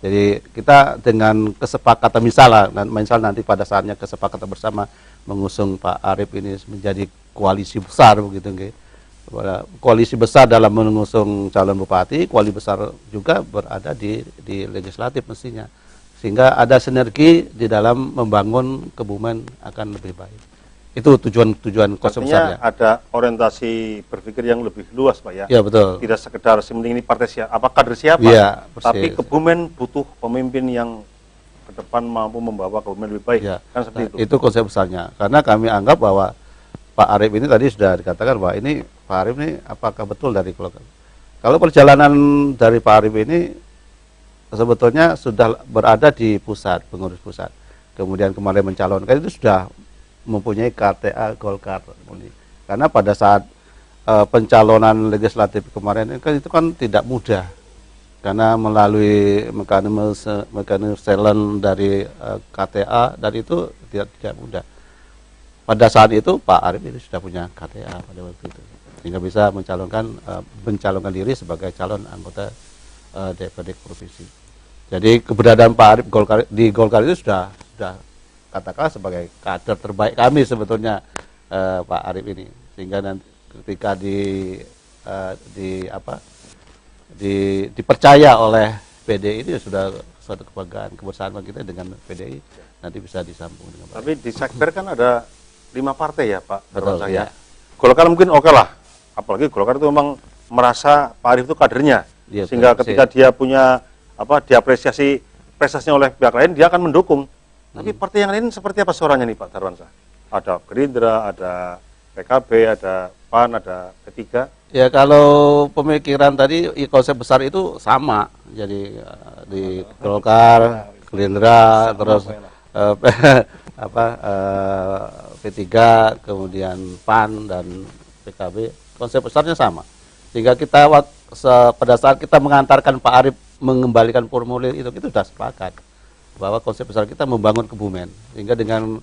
Jadi kita dengan kesepakatan misal nanti pada saatnya kesepakatan bersama mengusung Pak Arief ini menjadi koalisi besar begitu nggih. Koalisi besar dalam mengusung calon bupati, koalisi besar juga berada di legislatif mestinya. Sehingga ada sinergi di dalam membangun Kebumen akan lebih baik. Itu tujuan konsep besarnya. Ada orientasi berpikir yang lebih luas Pak ya. Ya betul. Tidak sekedar sementing ini partai siapa, kader siapa, ya, tapi Kebumen butuh pemimpin yang ke depan mampu membawa Kebumen lebih baik. Ya. Kan seperti itu. Itu konsep besarnya. Karena kami anggap bahwa Pak Arief ini tadi sudah dikatakan bahwa ini Pak Arief ini apakah betul dari Golkar. Kalau perjalanan dari Pak Arief ini sebetulnya sudah berada di pusat, pengurus pusat. Kemudian kemarin mencalonkan itu sudah mempunyai KTA Golkar. Karena pada saat pencalonan legislatif kemarin itu kan tidak mudah. Karena melalui mekanisme silent dari KTA dan itu tidak mudah. Pada saat itu Pak Arief ini sudah punya KTA pada waktu itu, sehingga bisa mencalonkan diri sebagai calon anggota DPRD provinsi. Jadi keberadaan Pak Arief di Golkar itu sudah katakanlah sebagai kader terbaik kami sebetulnya Pak Arief ini, sehingga nanti ketika dipercaya oleh PDI ini sudah suatu kebanggaan kebersamaan kita dengan PDI nanti bisa disambung dengan baik. Tapi di Sekber kan ada 5 partai ya Pak Darwansyah ya. Ya. Golkar mungkin oke lah, apalagi Golkar itu memang merasa Pak Arief itu kadernya, Ya, sehingga betul. ketika dia punya diapresiasi prestasinya oleh pihak lain dia akan mendukung. Tapi partai yang lain seperti apa suaranya nih Pak Darwansyah? Ada Gerindra, ada PKB, ada PAN, ada P3. Ya kalau pemikiran tadi konsep besar itu sama. Jadi di Golkar, Gerindra, terus P3, kemudian PAN dan PKB, konsep besarnya sama. Sehingga kita pada saat kita mengantarkan Pak Arief mengembalikan formulir itu kita sudah sepakat bahwa konsep besar kita membangun Kebumen. Sehingga dengan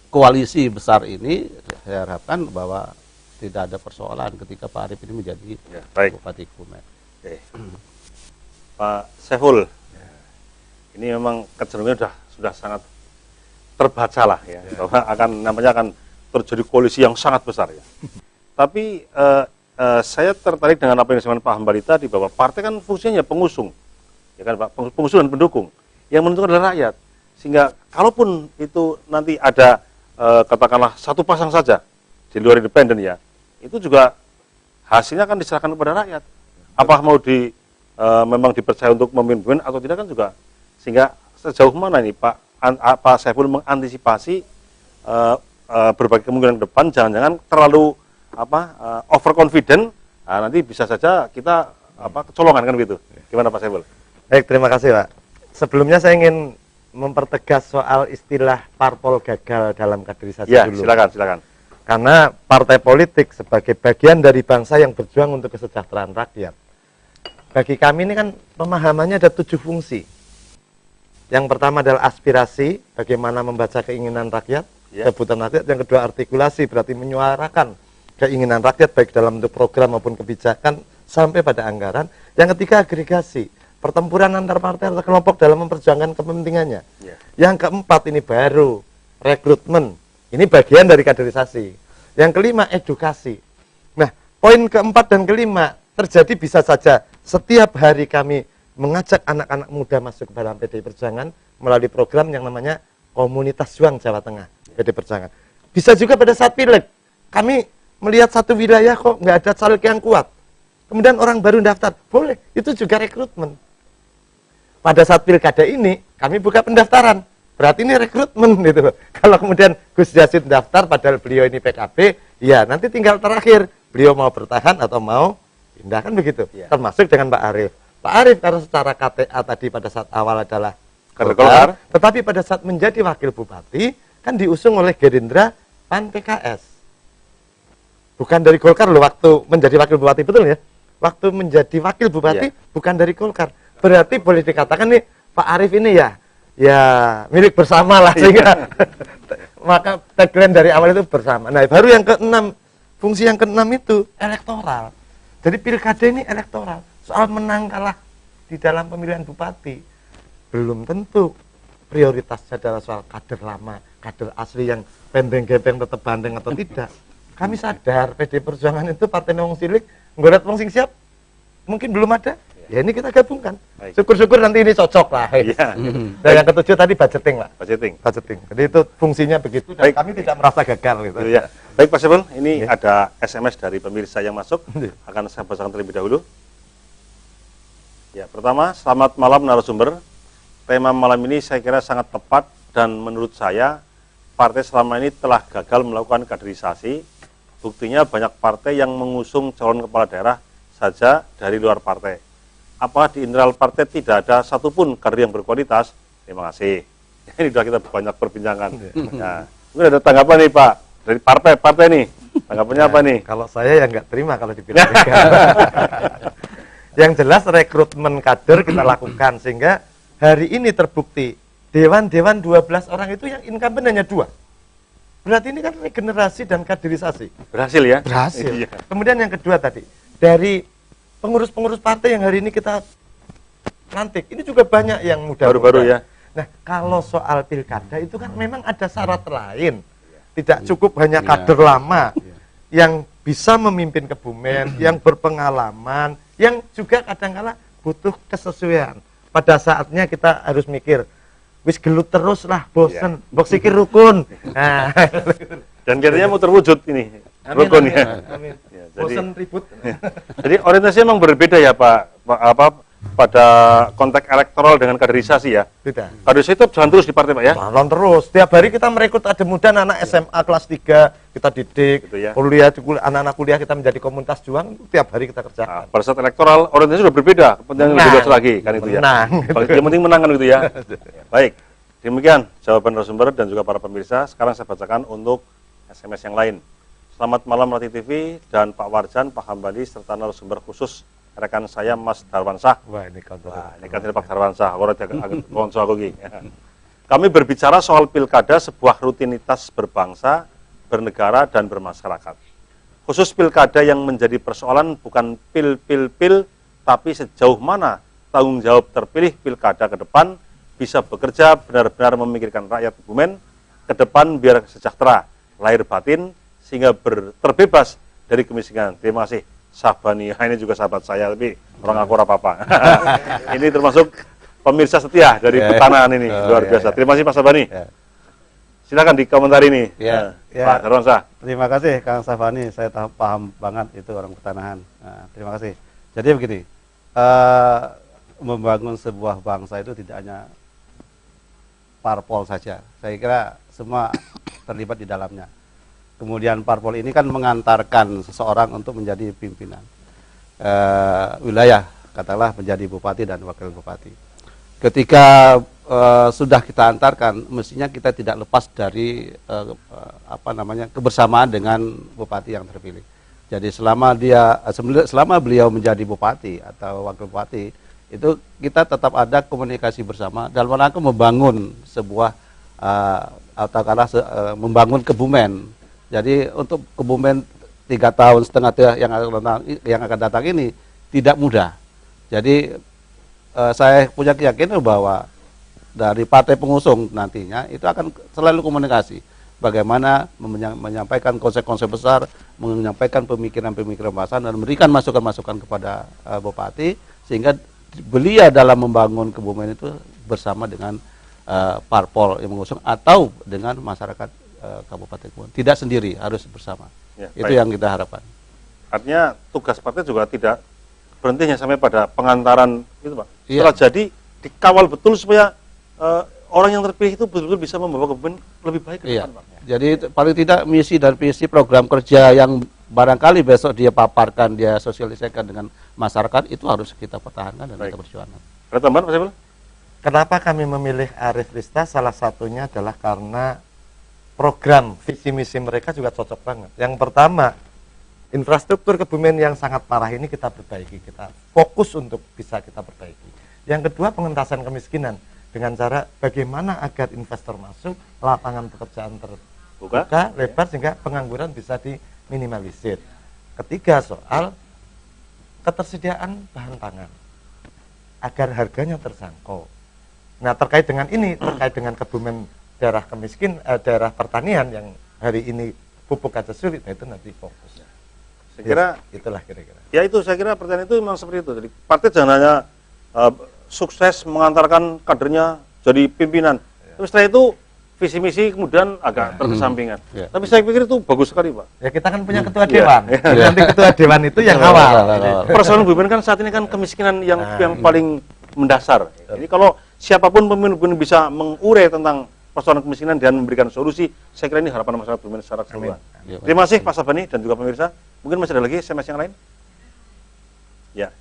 koalisi besar ini saya harapkan bahwa tidak ada persoalan ketika Pak Arief ini menjadi Bupati Kebumen. Oke. Pak Saiful, ini memang kecenderungannya sudah sangat terbaca lah ya, bahwa akan terjadi koalisi yang sangat besar ya. Tapi saya tertarik dengan apa yang disampaikan Pak Hambali tadi, bahwa partai kan fungsinya pengusung, ya kan Pak, pengusung dan pendukung. Yang menentukan adalah rakyat. Sehingga kalaupun itu nanti ada katakanlah satu pasang saja di luar independen ya, itu juga hasilnya akan diserahkan kepada rakyat. Apakah mau memang dipercaya untuk memimpin atau tidak kan juga, sehingga sejauh mana ini Pak Saiful mengantisipasi berbagai kemungkinan ke depan, jangan-jangan terlalu overconfident, nanti bisa saja kita kecolongan kan gitu. Gimana Pak Saiful? Baik, terima kasih Pak. Sebelumnya saya ingin mempertegas soal istilah parpol gagal dalam kaderisasi dulu. Silakan. Karena partai politik sebagai bagian dari bangsa yang berjuang untuk kesejahteraan rakyat. Bagi kami ini kan pemahamannya ada 7 fungsi. Yang pertama adalah aspirasi, bagaimana membaca keinginan rakyat, kebutuhan rakyat. Yang kedua artikulasi, berarti menyuarakan keinginan rakyat baik dalam bentuk program maupun kebijakan sampai pada anggaran. Yang ketiga agregasi, pertempuran antar partai atau kelompok dalam memperjuangkan kepentingannya. Yang keempat ini baru rekrutmen. Ini bagian dari kaderisasi. Yang kelima, edukasi. Nah, poin keempat dan kelima terjadi bisa saja setiap hari kami mengajak anak-anak muda masuk ke dalam PDI Perjuangan melalui program yang namanya Komunitas Juang Jawa Tengah, PDI Perjuangan. Bisa juga pada saat pileg, kami melihat satu wilayah kok nggak ada caleg yang kuat. Kemudian orang baru daftar, boleh, itu juga rekrutmen. Pada saat pilkada ini, kami buka pendaftaran. Berarti ini rekrutmen gitu. Kalau kemudian Gus Yassin daftar padahal beliau ini PKB, ya nanti tinggal terakhir beliau mau bertahan atau mau pindah kan begitu. Termasuk dengan Pak Arief. Pak Arief karena secara KTA tadi pada saat awal adalah Golkar, tetapi pada saat menjadi wakil bupati kan diusung oleh Gerindra, PAN, PKS. Bukan dari Golkar loh waktu menjadi wakil bupati, betul ya? Waktu menjadi wakil bupati bukan dari Golkar. Berarti boleh dikatakan nih Pak Arief ini ya milik bersama lah, sehingga maka tagline dari awal itu bersama. Nah, baru yang keenam, fungsi yang keenam itu elektoral. Jadi pilkada ini elektoral, soal menang kalah di dalam pemilihan bupati belum tentu prioritasnya adalah soal kader lama, kader asli yang pendeng-gepeng tetap bandeng atau tidak. Kami sadar PDI Perjuangan itu partai wong cilik, nggoret wong sing siap mungkin belum ada. Ya ini kita gabungkan. Syukur-syukur nanti ini cocok lah. Dan yang ketujuh tadi budgeting lah. Budgeting. Jadi itu fungsinya begitu dan kami tidak merasa gagal gitu. Ya. Baik Pak Saiful, ini ada SMS dari pemirsa yang masuk. Akan saya bacakan terlebih dahulu. Ya, pertama, selamat malam narasumber. Tema malam ini saya kira sangat tepat dan menurut saya partai selama ini telah gagal melakukan kaderisasi. Buktinya banyak partai yang mengusung calon kepala daerah saja dari luar partai. Apa di internal partai tidak ada satupun kader yang berkualitas? Terima kasih. Ini sudah kita banyak perbincangan. Nah, mungkin ada tanggapan nih Pak dari partai nih. Tanggapannya apa nih? Kalau saya ya nggak terima kalau dibilang gagal. Yang jelas rekrutmen kader kita lakukan sehingga hari ini terbukti dewan-dewan 12 orang itu yang incumbent hanya 2. Berarti ini kan regenerasi dan kaderisasi. Berhasil ya? Berhasil. Kemudian yang kedua tadi, dari pengurus-pengurus partai yang hari ini kita lantik, ini juga banyak yang muda-muda. Baru-baru ya. Nah, kalau soal pilkada itu kan memang ada syarat lain. Tidak cukup hanya kader lama yang bisa memimpin Kebumen, yang berpengalaman, yang juga kadang-kala butuh kesesuaian. Pada saatnya kita harus mikir, wis gelut terus lah, bosen, bok sikir rukun. Nah, dan katanya mau terwujud ini. Rukun ya. Amin. Bosen ribut. Jadi orientasinya memang berbeda ya Pak, pada konteks elektoral dengan kaderisasi ya. Beda. Kaderisasi itu jalan terus di partai Pak ya? Jalan terus. Setiap hari kita merekrut ada muda anak SMA kelas 3 kita didik, gitu ya. kuliah anak-anak kuliah kita menjadi komunitas juang, tiap hari kita kerjakan. Pada saat elektoral orientasi sudah berbeda, kepentingan lebih luas lagi kan itu ya. Menang. Yang penting menang kan gitu ya. Baik. Demikian jawaban narasumber dan juga para pemirsa. Sekarang saya bacakan untuk SMS yang lain. Selamat malam Rati TV dan Pak Warjan, Pak Hambali, serta narasumber khusus rekan saya Mas Darwansyah. Wah, ini kantor Pak Darwansyah. Kami berbicara soal pilkada, sebuah rutinitas berbangsa, bernegara, dan bermasyarakat. Khusus pilkada yang menjadi persoalan bukan pil, tapi sejauh mana tanggung jawab terpilih pilkada ke depan bisa bekerja benar-benar memikirkan rakyat Kebumen ke depan biar sejahtera, lahir batin, sehingga terbebas dari kemiskinan. Terima kasih Sabani. Ini juga sahabat saya, tapi orang aku apa-apa. Ini termasuk pemirsa setia dari Petanaan ini, luar biasa. Terima kasih Pak Sabani. Silakan dikomentari ini, Pak Darwansyah. Terima kasih Kang Sabani, saya paham banget itu orang Petanahan. Nah, terima kasih. Jadi begini, membangun sebuah bangsa itu tidak hanya parpol saja. Saya kira semua terlibat di dalamnya. Kemudian parpol ini kan mengantarkan seseorang untuk menjadi pimpinan wilayah, katakanlah menjadi bupati dan wakil bupati. Ketika sudah kita antarkan, mestinya kita tidak lepas dari kebersamaan dengan bupati yang terpilih. Jadi selama beliau menjadi bupati atau wakil bupati, itu kita tetap ada komunikasi bersama dalam rangka membangun sebuah membangun Kebumen. Jadi untuk Kebumen 3 tahun setengah yang akan datang ini tidak mudah. Jadi saya punya keyakinan bahwa dari partai pengusung nantinya itu akan selalu komunikasi. Bagaimana menyampaikan konsep-konsep besar, menyampaikan pemikiran-pemikiran besar dan memberikan masukan-masukan kepada Bupati, sehingga beliau dalam membangun Kebumen itu bersama dengan parpol yang mengusung atau dengan masyarakat Kabupaten Kebumen. Tidak sendiri, harus bersama. Ya, itu baik. Yang kita harapkan. Artinya tugas partai juga tidak berhentinya sampai pada pengantaran itu, Pak. Iya. Setelah jadi dikawal betul supaya orang yang terpilih itu betul-betul bisa membawa Kebumen lebih baik ke depan, Pak. Jadi paling tidak misi dan visi program kerja yang barangkali besok dia paparkan, dia sosialisasikan dengan masyarakat, itu harus kita pertahankan dan kita perjuangkan. Ada tambahan, Pak Saiful? Kenapa kami memilih Arif Rista? Salah satunya adalah karena program visi misi mereka juga cocok banget. Yang pertama, infrastruktur Kebumen yang sangat parah ini kita perbaiki, kita fokus untuk bisa kita perbaiki. Yang kedua, pengentasan kemiskinan dengan cara bagaimana agar investor masuk, lapangan pekerjaan terbuka lebar sehingga pengangguran bisa diminimalisir. Ketiga, soal ketersediaan bahan pangan agar harganya terjangkau. Nah, terkait dengan ini, terkait dengan Kebumen daerah daerah pertanian yang hari ini pupuk aja sulit, nah itu nanti fokusnya. Saya kira itulah kira-kira. Ya itu saya kira pertanian itu memang seperti itu. Jadi partai jangan hanya sukses mengantarkan kadernya jadi pimpinan. Terus setelah itu visi misi kemudian agak terkesampingan. Tapi saya pikir itu bagus sekali, Pak. Ya kita kan punya ketua dewan. Nanti ketua dewan itu yang awal. Persoalan Kebumen kan saat ini kan kemiskinan yang paling mendasar. Jadi kalau siapapun pemimpin bisa mengurai tentang persoalan kemiskinan dan memberikan solusi, saya kira ini harapan masyarakat Kebumen secara keseluruhan. Terima kasih Pak Sabani dan juga pemirsa. Mungkin masih ada lagi SMS yang lain? Ya,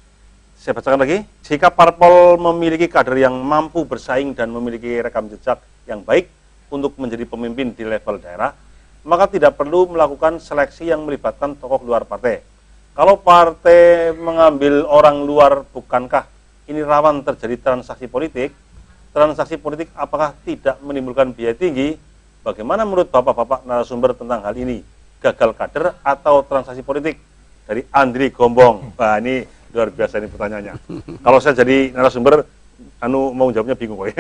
saya bacakan lagi. Jika parpol memiliki kader yang mampu bersaing dan memiliki rekam jejak yang baik untuk menjadi pemimpin di level daerah, maka tidak perlu melakukan seleksi yang melibatkan tokoh luar partai. Kalau partai mengambil orang luar, bukankah ini rawan terjadi transaksi politik? Transaksi politik apakah tidak menimbulkan biaya tinggi? Bagaimana menurut bapak-bapak narasumber tentang hal ini? Gagal kader atau transaksi politik? Dari Andri Gombong. Wah, ini luar biasa ini pertanyaannya. Kalau saya jadi narasumber, mau jawabnya bingung kok.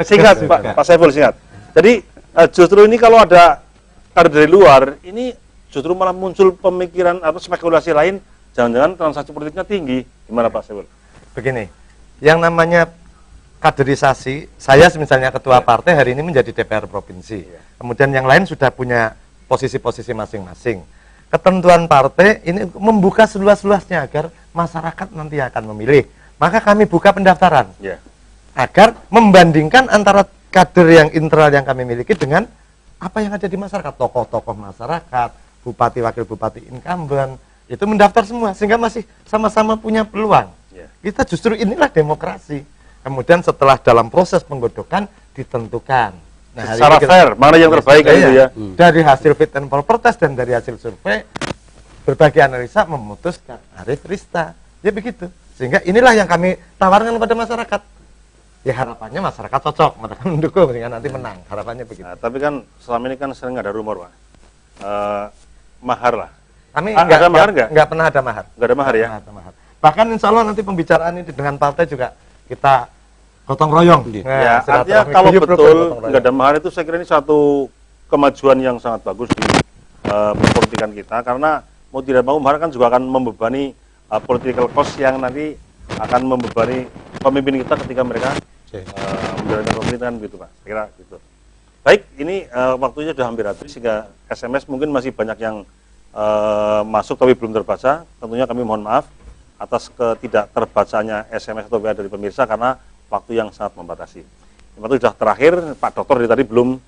Singkat, Pak Saiful, singkat. Jadi justru ini kalau ada kader dari luar, ini justru malah muncul pemikiran atau spekulasi lain, jangan-jangan transaksi politiknya tinggi. Gimana Pak Saiful? Begini. Yang namanya kaderisasi, saya misalnya ketua partai hari ini menjadi DPR provinsi. Kemudian yang lain sudah punya posisi-posisi masing-masing. Ketentuan partai ini membuka seluas-luasnya agar masyarakat nanti akan memilih. Maka kami buka pendaftaran. Agar membandingkan antara kader yang internal yang kami miliki dengan apa yang ada di masyarakat. Tokoh-tokoh masyarakat, bupati, wakil bupati, incumbent, itu mendaftar semua. Sehingga masih sama-sama punya peluang. Kita justru inilah demokrasi. Kemudian setelah dalam proses penggodokan ditentukan. Nah, secara fair, mana yang terbaik kan itu ya. Dari hasil fit and proper test dan dari hasil survei, berbagai analisa memutuskan Arif Rista. Ya begitu. Sehingga inilah yang kami tawarkan kepada masyarakat. Ya harapannya masyarakat cocok, mereka mendukung sehingga nanti menang. Harapannya begitu. Nah, tapi kan selama ini kan sering ada rumor, Pak. Mahar lah. Kami nggak pernah ada mahar. Nggak ada mahar ya. Bahkan insya Allah nanti pembicaraan ini dengan partai juga kita gotong royong. Ya, artinya kalau betul nggak ada mahar itu saya kira ini satu kemajuan yang sangat bagus di perpolitikan kita, karena mau tidak mau mahar kan juga akan membebani political cost yang nanti akan membebani pemimpin kita ketika mereka menjalankan pemerintahan gitu, Pak. Saya kira gitu. Baik, ini waktunya sudah hampir habis sehingga SMS mungkin masih banyak yang masuk tapi belum terbaca, tentunya kami mohon maaf atas ketidak terbacanya SMS atau WA dari pemirsa karena waktu yang sangat membatasi. Yang itu sudah terakhir, Pak Dokter dari tadi belum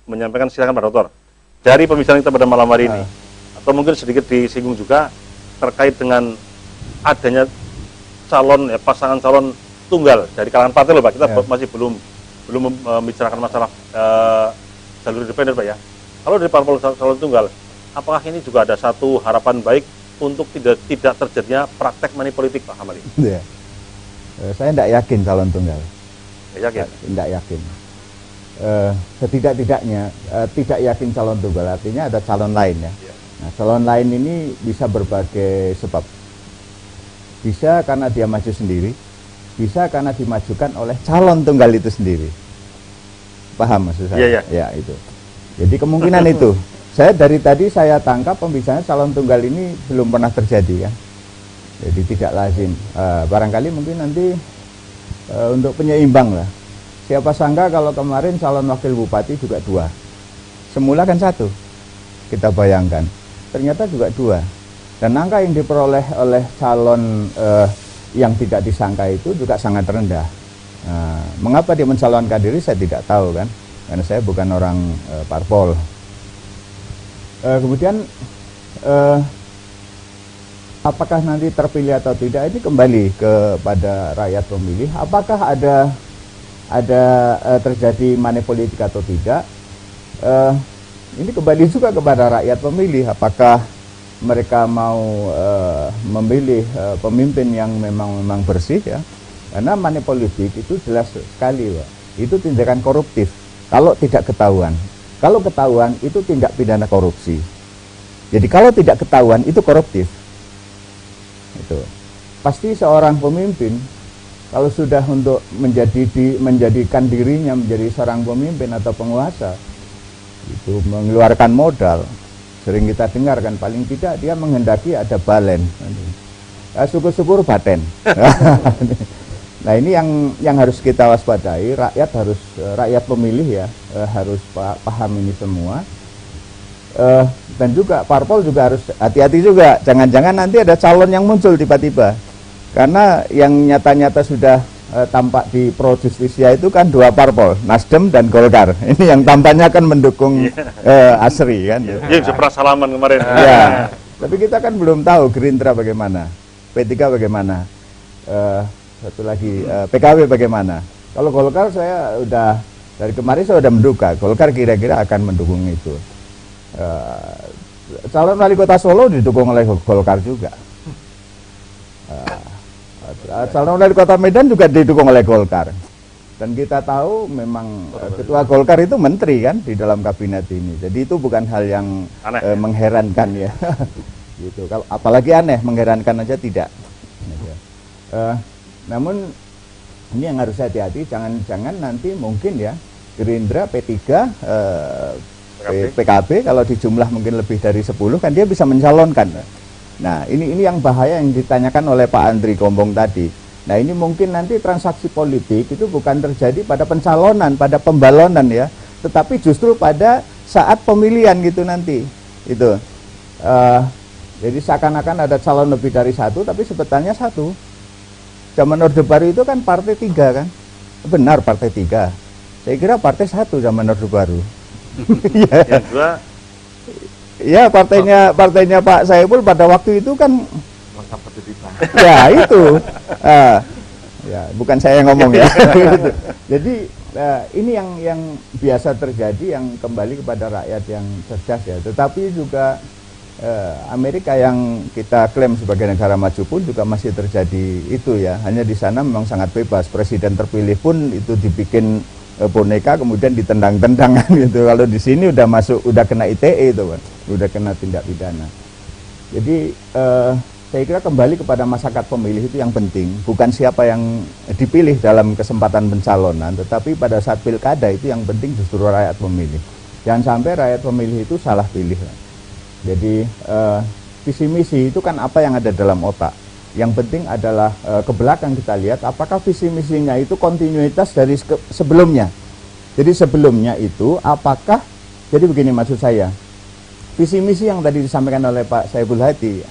menyampaikan, silakan Pak Dokter. Dari pembicaraan kita pada malam hari ini, atau mungkin sedikit disinggung juga terkait dengan adanya calon, pasangan calon tunggal dari kalangan partai loh Pak. Kita masih belum membicarakan masalah jalur independen Pak ya. Kalau dari parpol calon tunggal, apakah ini juga ada satu harapan baik untuk tidak terjadinya praktek money politik Pak Hamali? Ya. Saya tidak yakin calon tunggal. Yakin? Tidak yakin. Setidak-tidaknya tidak yakin calon tunggal, artinya ada calon lain ya. Nah, calon lain ini bisa berbagai sebab. Bisa karena dia maju sendiri, bisa karena dimajukan oleh calon tunggal itu sendiri. Paham maksud saya? Ya, itu. Jadi kemungkinan itu. Saya dari tadi saya tangkap pembicaraan calon tunggal ini belum pernah terjadi ya. Jadi tidak lazim. Barangkali mungkin nanti untuk penyeimbang lah. Siapa sangka kalau kemarin calon wakil bupati juga 2. Semula kan 1. Kita bayangkan. Ternyata juga 2. Dan angka yang diperoleh oleh calon yang tidak disangka itu juga sangat rendah. Mengapa dia mencalonkan diri saya tidak tahu kan. Karena saya bukan orang parpol. Kemudian apakah nanti terpilih atau tidak ini kembali kepada rakyat pemilih. Apakah ada terjadi money politik atau tidak? Ini kembali juga kepada rakyat pemilih. Apakah mereka mau memilih pemimpin yang memang bersih ya? Karena money politik itu jelas sekali, Pak. Itu tindakan koruptif. Kalau tidak ketahuan. Kalau ketahuan itu tindak pidana korupsi. Jadi kalau tidak ketahuan itu koruptif. Itu. Pasti seorang pemimpin kalau sudah untuk menjadikan dirinya menjadi seorang pemimpin atau penguasa, itu mengeluarkan modal. Sering kita dengarkan, paling tidak dia menghendaki ada balen. Syukur-syukur baten. Nah ini yang harus kita waspadai, rakyat pemilih ya harus paham ini semua. Dan juga parpol juga harus hati-hati juga, jangan-jangan nanti ada calon yang muncul tiba-tiba. Karena yang nyata-nyata sudah tampak di Pro Justisia itu kan 2 parpol, Nasdem dan Golkar. Ini yang tampaknya akan mendukung Asri kan. Iya, pernah salaman kemarin. Ya, tapi kita kan belum tahu Gerindra bagaimana, P3 bagaimana. Satu lagi PKB bagaimana. Kalau Golkar saya udah dari kemarin saya sudah menduga Golkar kira-kira akan mendukung itu. Calon wali kota Solo didukung oleh Golkar juga. Calon wali kota Medan juga didukung oleh Golkar. Dan kita tahu memang ketua Golkar itu menteri kan di dalam kabinet ini. Jadi itu bukan hal yang mengherankan ya. Gitu. Kalau apalagi aneh, mengherankan aja tidak. Namun ini yang harus hati-hati, jangan-jangan nanti mungkin ya Gerindra, P3, PKB kalau di jumlah mungkin lebih dari 10 kan dia bisa mencalonkan. Nah ini yang bahaya yang ditanyakan oleh Pak Andri Gombong tadi. Nah ini mungkin nanti transaksi politik itu bukan terjadi pada pencalonan, pada pembalonan ya, tetapi justru pada saat pemilihan gitu nanti. Itu. Jadi seakan-akan ada calon lebih dari 1, tapi sebetulnya 1. Zaman Orde Baru itu kan partai 3 kan, benar partai 3. Saya kira partai 1 zaman Orde Baru. Yang kedua, ya partainya Pak Saiful pada waktu itu kan ya itu, ya bukan saya yang ngomong ya. Jadi ini yang biasa terjadi, yang kembali kepada rakyat yang cerdas ya. Tetapi juga Amerika yang kita klaim sebagai negara maju pun juga masih terjadi itu ya. Hanya di sana memang sangat bebas. Presiden terpilih pun itu dibikin boneka kemudian ditendang-tendang gitu. Kalau di sini udah kena ITE itu kan, udah kena tindak pidana. Jadi saya kira kembali kepada masyarakat pemilih itu yang penting. Bukan siapa yang dipilih dalam kesempatan pencalonan, tetapi pada saat pilkada itu yang penting justru rakyat pemilih. Jangan sampai rakyat pemilih itu salah pilih. Jadi visi misi itu kan apa yang ada dalam otak. Yang penting adalah ke belakang kita lihat apakah visi misinya itu kontinuitas dari sebelumnya. Jadi sebelumnya itu apakah, jadi begini maksud saya, visi misi yang tadi disampaikan oleh Pak Saiful Hadi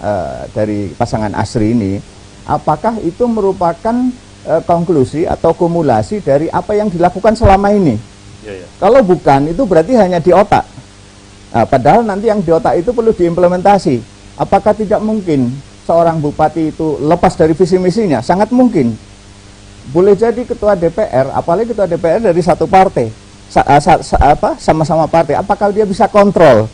dari pasangan ASRI ini, apakah itu merupakan konklusi atau kumulasi dari apa yang dilakukan selama ini? Kalau bukan, itu berarti hanya di otak. Padahal nanti yang di otak itu perlu diimplementasi. Apakah tidak mungkin seorang bupati itu lepas dari visi misinya? Sangat mungkin. Boleh jadi ketua DPR, apalagi ketua DPR dari satu partai, sama-sama partai. Apakah dia bisa kontrol?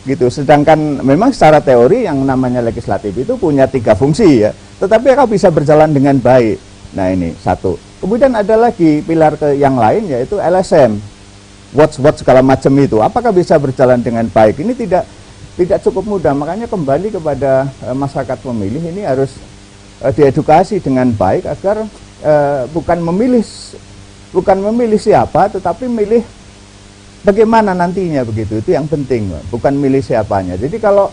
Gitu. Sedangkan memang secara teori yang namanya legislatif itu punya 3 fungsi ya. Tetapi apakah bisa berjalan dengan baik? Nah ini satu. Kemudian ada lagi pilar yang lain yaitu LSM. Watch segala macam itu, apakah bisa berjalan dengan baik? Ini tidak cukup mudah, makanya kembali kepada masyarakat pemilih ini harus diedukasi dengan baik agar bukan memilih siapa, tetapi milih bagaimana nantinya begitu. Itu yang penting, bukan milih siapanya. Jadi kalau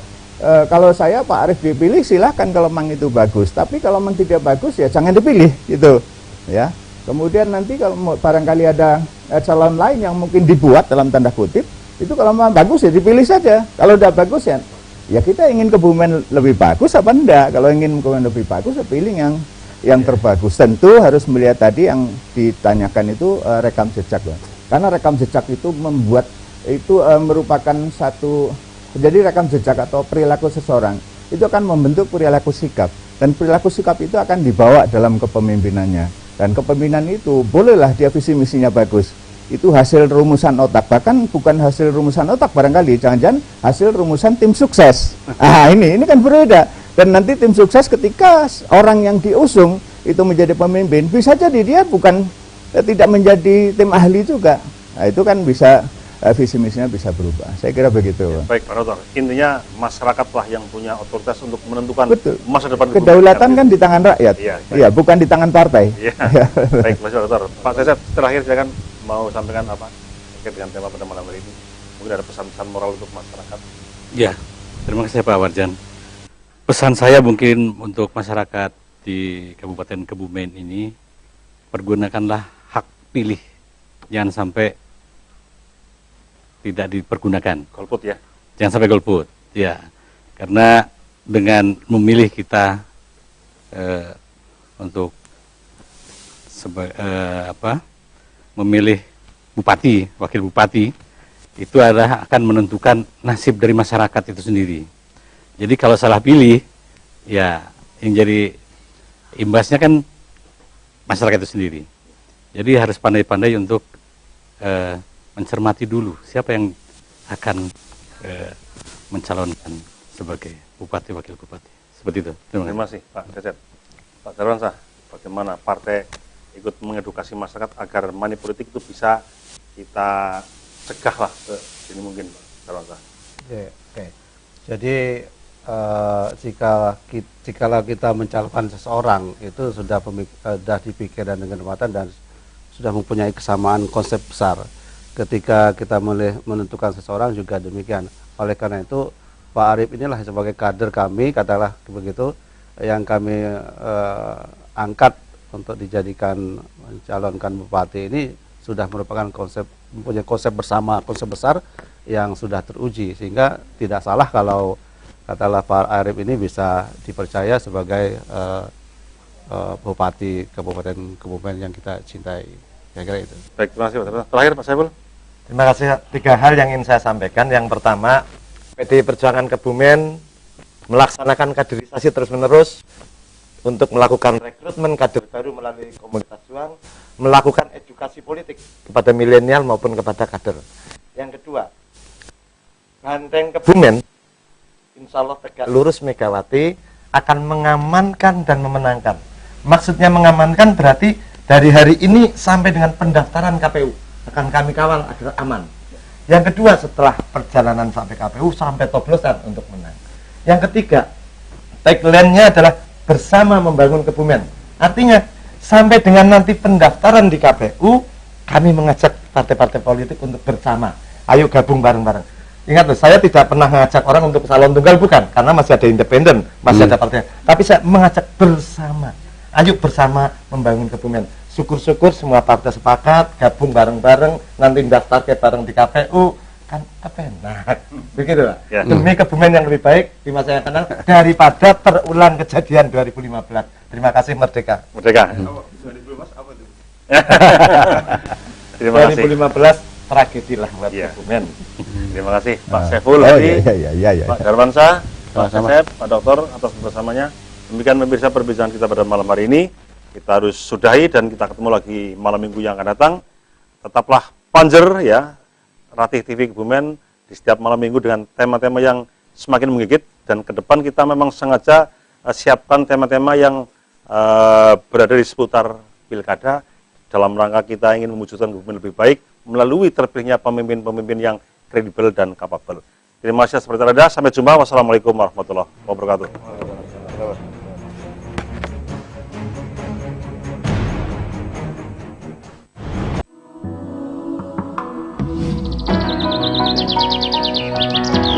saya Pak Arief dipilih silahkan kalau memang itu bagus, tapi kalau memang tidak bagus ya jangan dipilih gitu, ya. Kemudian nanti kalau barangkali ada calon lain yang mungkin dibuat dalam tanda kutip, itu kalau memang bagus ya dipilih saja. Kalau udah bagus ya kita ingin Kebumen lebih bagus apa enggak. Kalau ingin Kebumen lebih bagus ya pilih yang terbagus. Tentu harus melihat tadi yang ditanyakan itu rekam jejak. Karena rekam jejak itu membuat itu merupakan satu, jadi rekam jejak atau perilaku seseorang itu akan membentuk perilaku sikap, dan perilaku sikap itu akan dibawa dalam kepemimpinannya. Dan kepemimpinan itu bolehlah dia visi misinya bagus, itu hasil rumusan otak, bahkan bukan hasil rumusan otak barangkali, jangan-jangan hasil rumusan tim sukses. Ini kan berbeda. Dan nanti tim sukses ketika orang yang diusung itu menjadi pemimpin, bisa jadi dia tidak menjadi tim ahli juga. Nah, itu kan bisa visi misinya bisa berubah. Saya kira begitu. Ya, baik Pak Dr. Intinya masyarakatlah yang punya otoritas untuk menentukan masa depan. Kedaulatan kan di tangan rakyat. Iya, bukan di tangan partai. Iya. Baik, Pak Dr. Pak Cecep, terakhir silakan mau sampaikan apa terkait dengan tema pada malam hari ini? Mungkin ada pesan-pesan moral untuk masyarakat. Ya, terima kasih Pak Warjan. Pesan saya mungkin untuk masyarakat di Kabupaten Kebumen ini, pergunakanlah hak pilih, jangan sampai tidak dipergunakan. Golput ya? Jangan sampai golput, ya. Karena dengan memilih kita untuk memilih bupati, wakil bupati, itu akan menentukan nasib dari masyarakat itu sendiri. Jadi kalau salah pilih, ya yang jadi imbasnya kan masyarakat itu sendiri. Jadi harus pandai-pandai untuk mencermati dulu siapa yang akan mencalonkan sebagai bupati, wakil bupati. Seperti itu. Terima kasih Pak Cecep. Pak Darwansyah, bagaimana partai ikut mengedukasi masyarakat agar money politik itu bisa kita cegah lah ini mungkin Pak Darwansyah. Oke. Jadi jika kita mencalonkan seseorang itu sudah dipikirkan dengan matang dan sudah mempunyai kesamaan konsep besar. Ketika kita menentukan seseorang juga demikian. Oleh karena itu Pak Arief inilah sebagai kader kami, katakanlah begitu, yang kami angkat untuk dijadikan mencalonkan bupati ini sudah merupakan mempunyai konsep bersama, konsep besar yang sudah teruji, sehingga tidak salah kalau katakanlah Pak Arief ini bisa dipercaya sebagai bupati Kabupaten Kebumen yang kita cintai. Kira-kira itu. Baik, terima kasih Pak. Terakhir Pak Saiful. Terima kasih. 3 hal yang ingin saya sampaikan. Yang pertama, PDI Perjuangan Kebumen melaksanakan kaderisasi terus-menerus untuk melakukan rekrutmen kader baru melalui komunitas juang, melakukan edukasi politik kepada milenial maupun kepada kader. Yang kedua, Banteng Kebumen, insya Allah tegak lurus Megawati akan mengamankan dan memenangkan. Maksudnya mengamankan berarti dari hari ini sampai dengan pendaftaran KPU akan kami kawal agar aman. Yang kedua, setelah perjalanan sampai KPU sampai coblosan untuk menang. Yang ketiga, tagline-nya adalah bersama membangun Kebumen. Artinya sampai dengan nanti pendaftaran di KPU, kami mengajak partai-partai politik untuk bersama. Ayo gabung bareng-bareng. Ingat loh, saya tidak pernah mengajak orang untuk calon tunggal, bukan, karena masih ada independen, masih ada partai. Tapi saya mengajak bersama. Ayo bersama membangun Kebumen. Syukur-syukur semua partai sepakat, gabung bareng-bareng, nanti daftar ke bareng di KPU, kan enak. Begitu Pak. Ya. Demi Kebumen yang lebih baik di masa yang akan datang daripada terulang kejadian 2015. Terima kasih Merdeka. Merdeka. 2015 Terima kasih. 2015 tragedi lah buat Kebumen. Terima kasih Pak Saiful, Pak Darmansyah, Pak Sesep, Pak Dokter atas bersamanya. Demikian pemirsa perbincangan kita pada malam hari ini. Kita harus sudahi dan kita ketemu lagi malam minggu yang akan datang. Tetaplah Panjer ya, Ratih TV Kebumen di setiap malam minggu dengan tema-tema yang semakin menggigit, dan ke depan kita memang sengaja siapkan tema-tema yang berada di seputar pilkada dalam rangka kita ingin mewujudkan Kebumen lebih baik melalui terpilihnya pemimpin-pemimpin yang kredibel dan kapabel. Terima kasih seperti ada. Sampai jumpa. Wassalamualaikum warahmatullahi wabarakatuh. Thank you.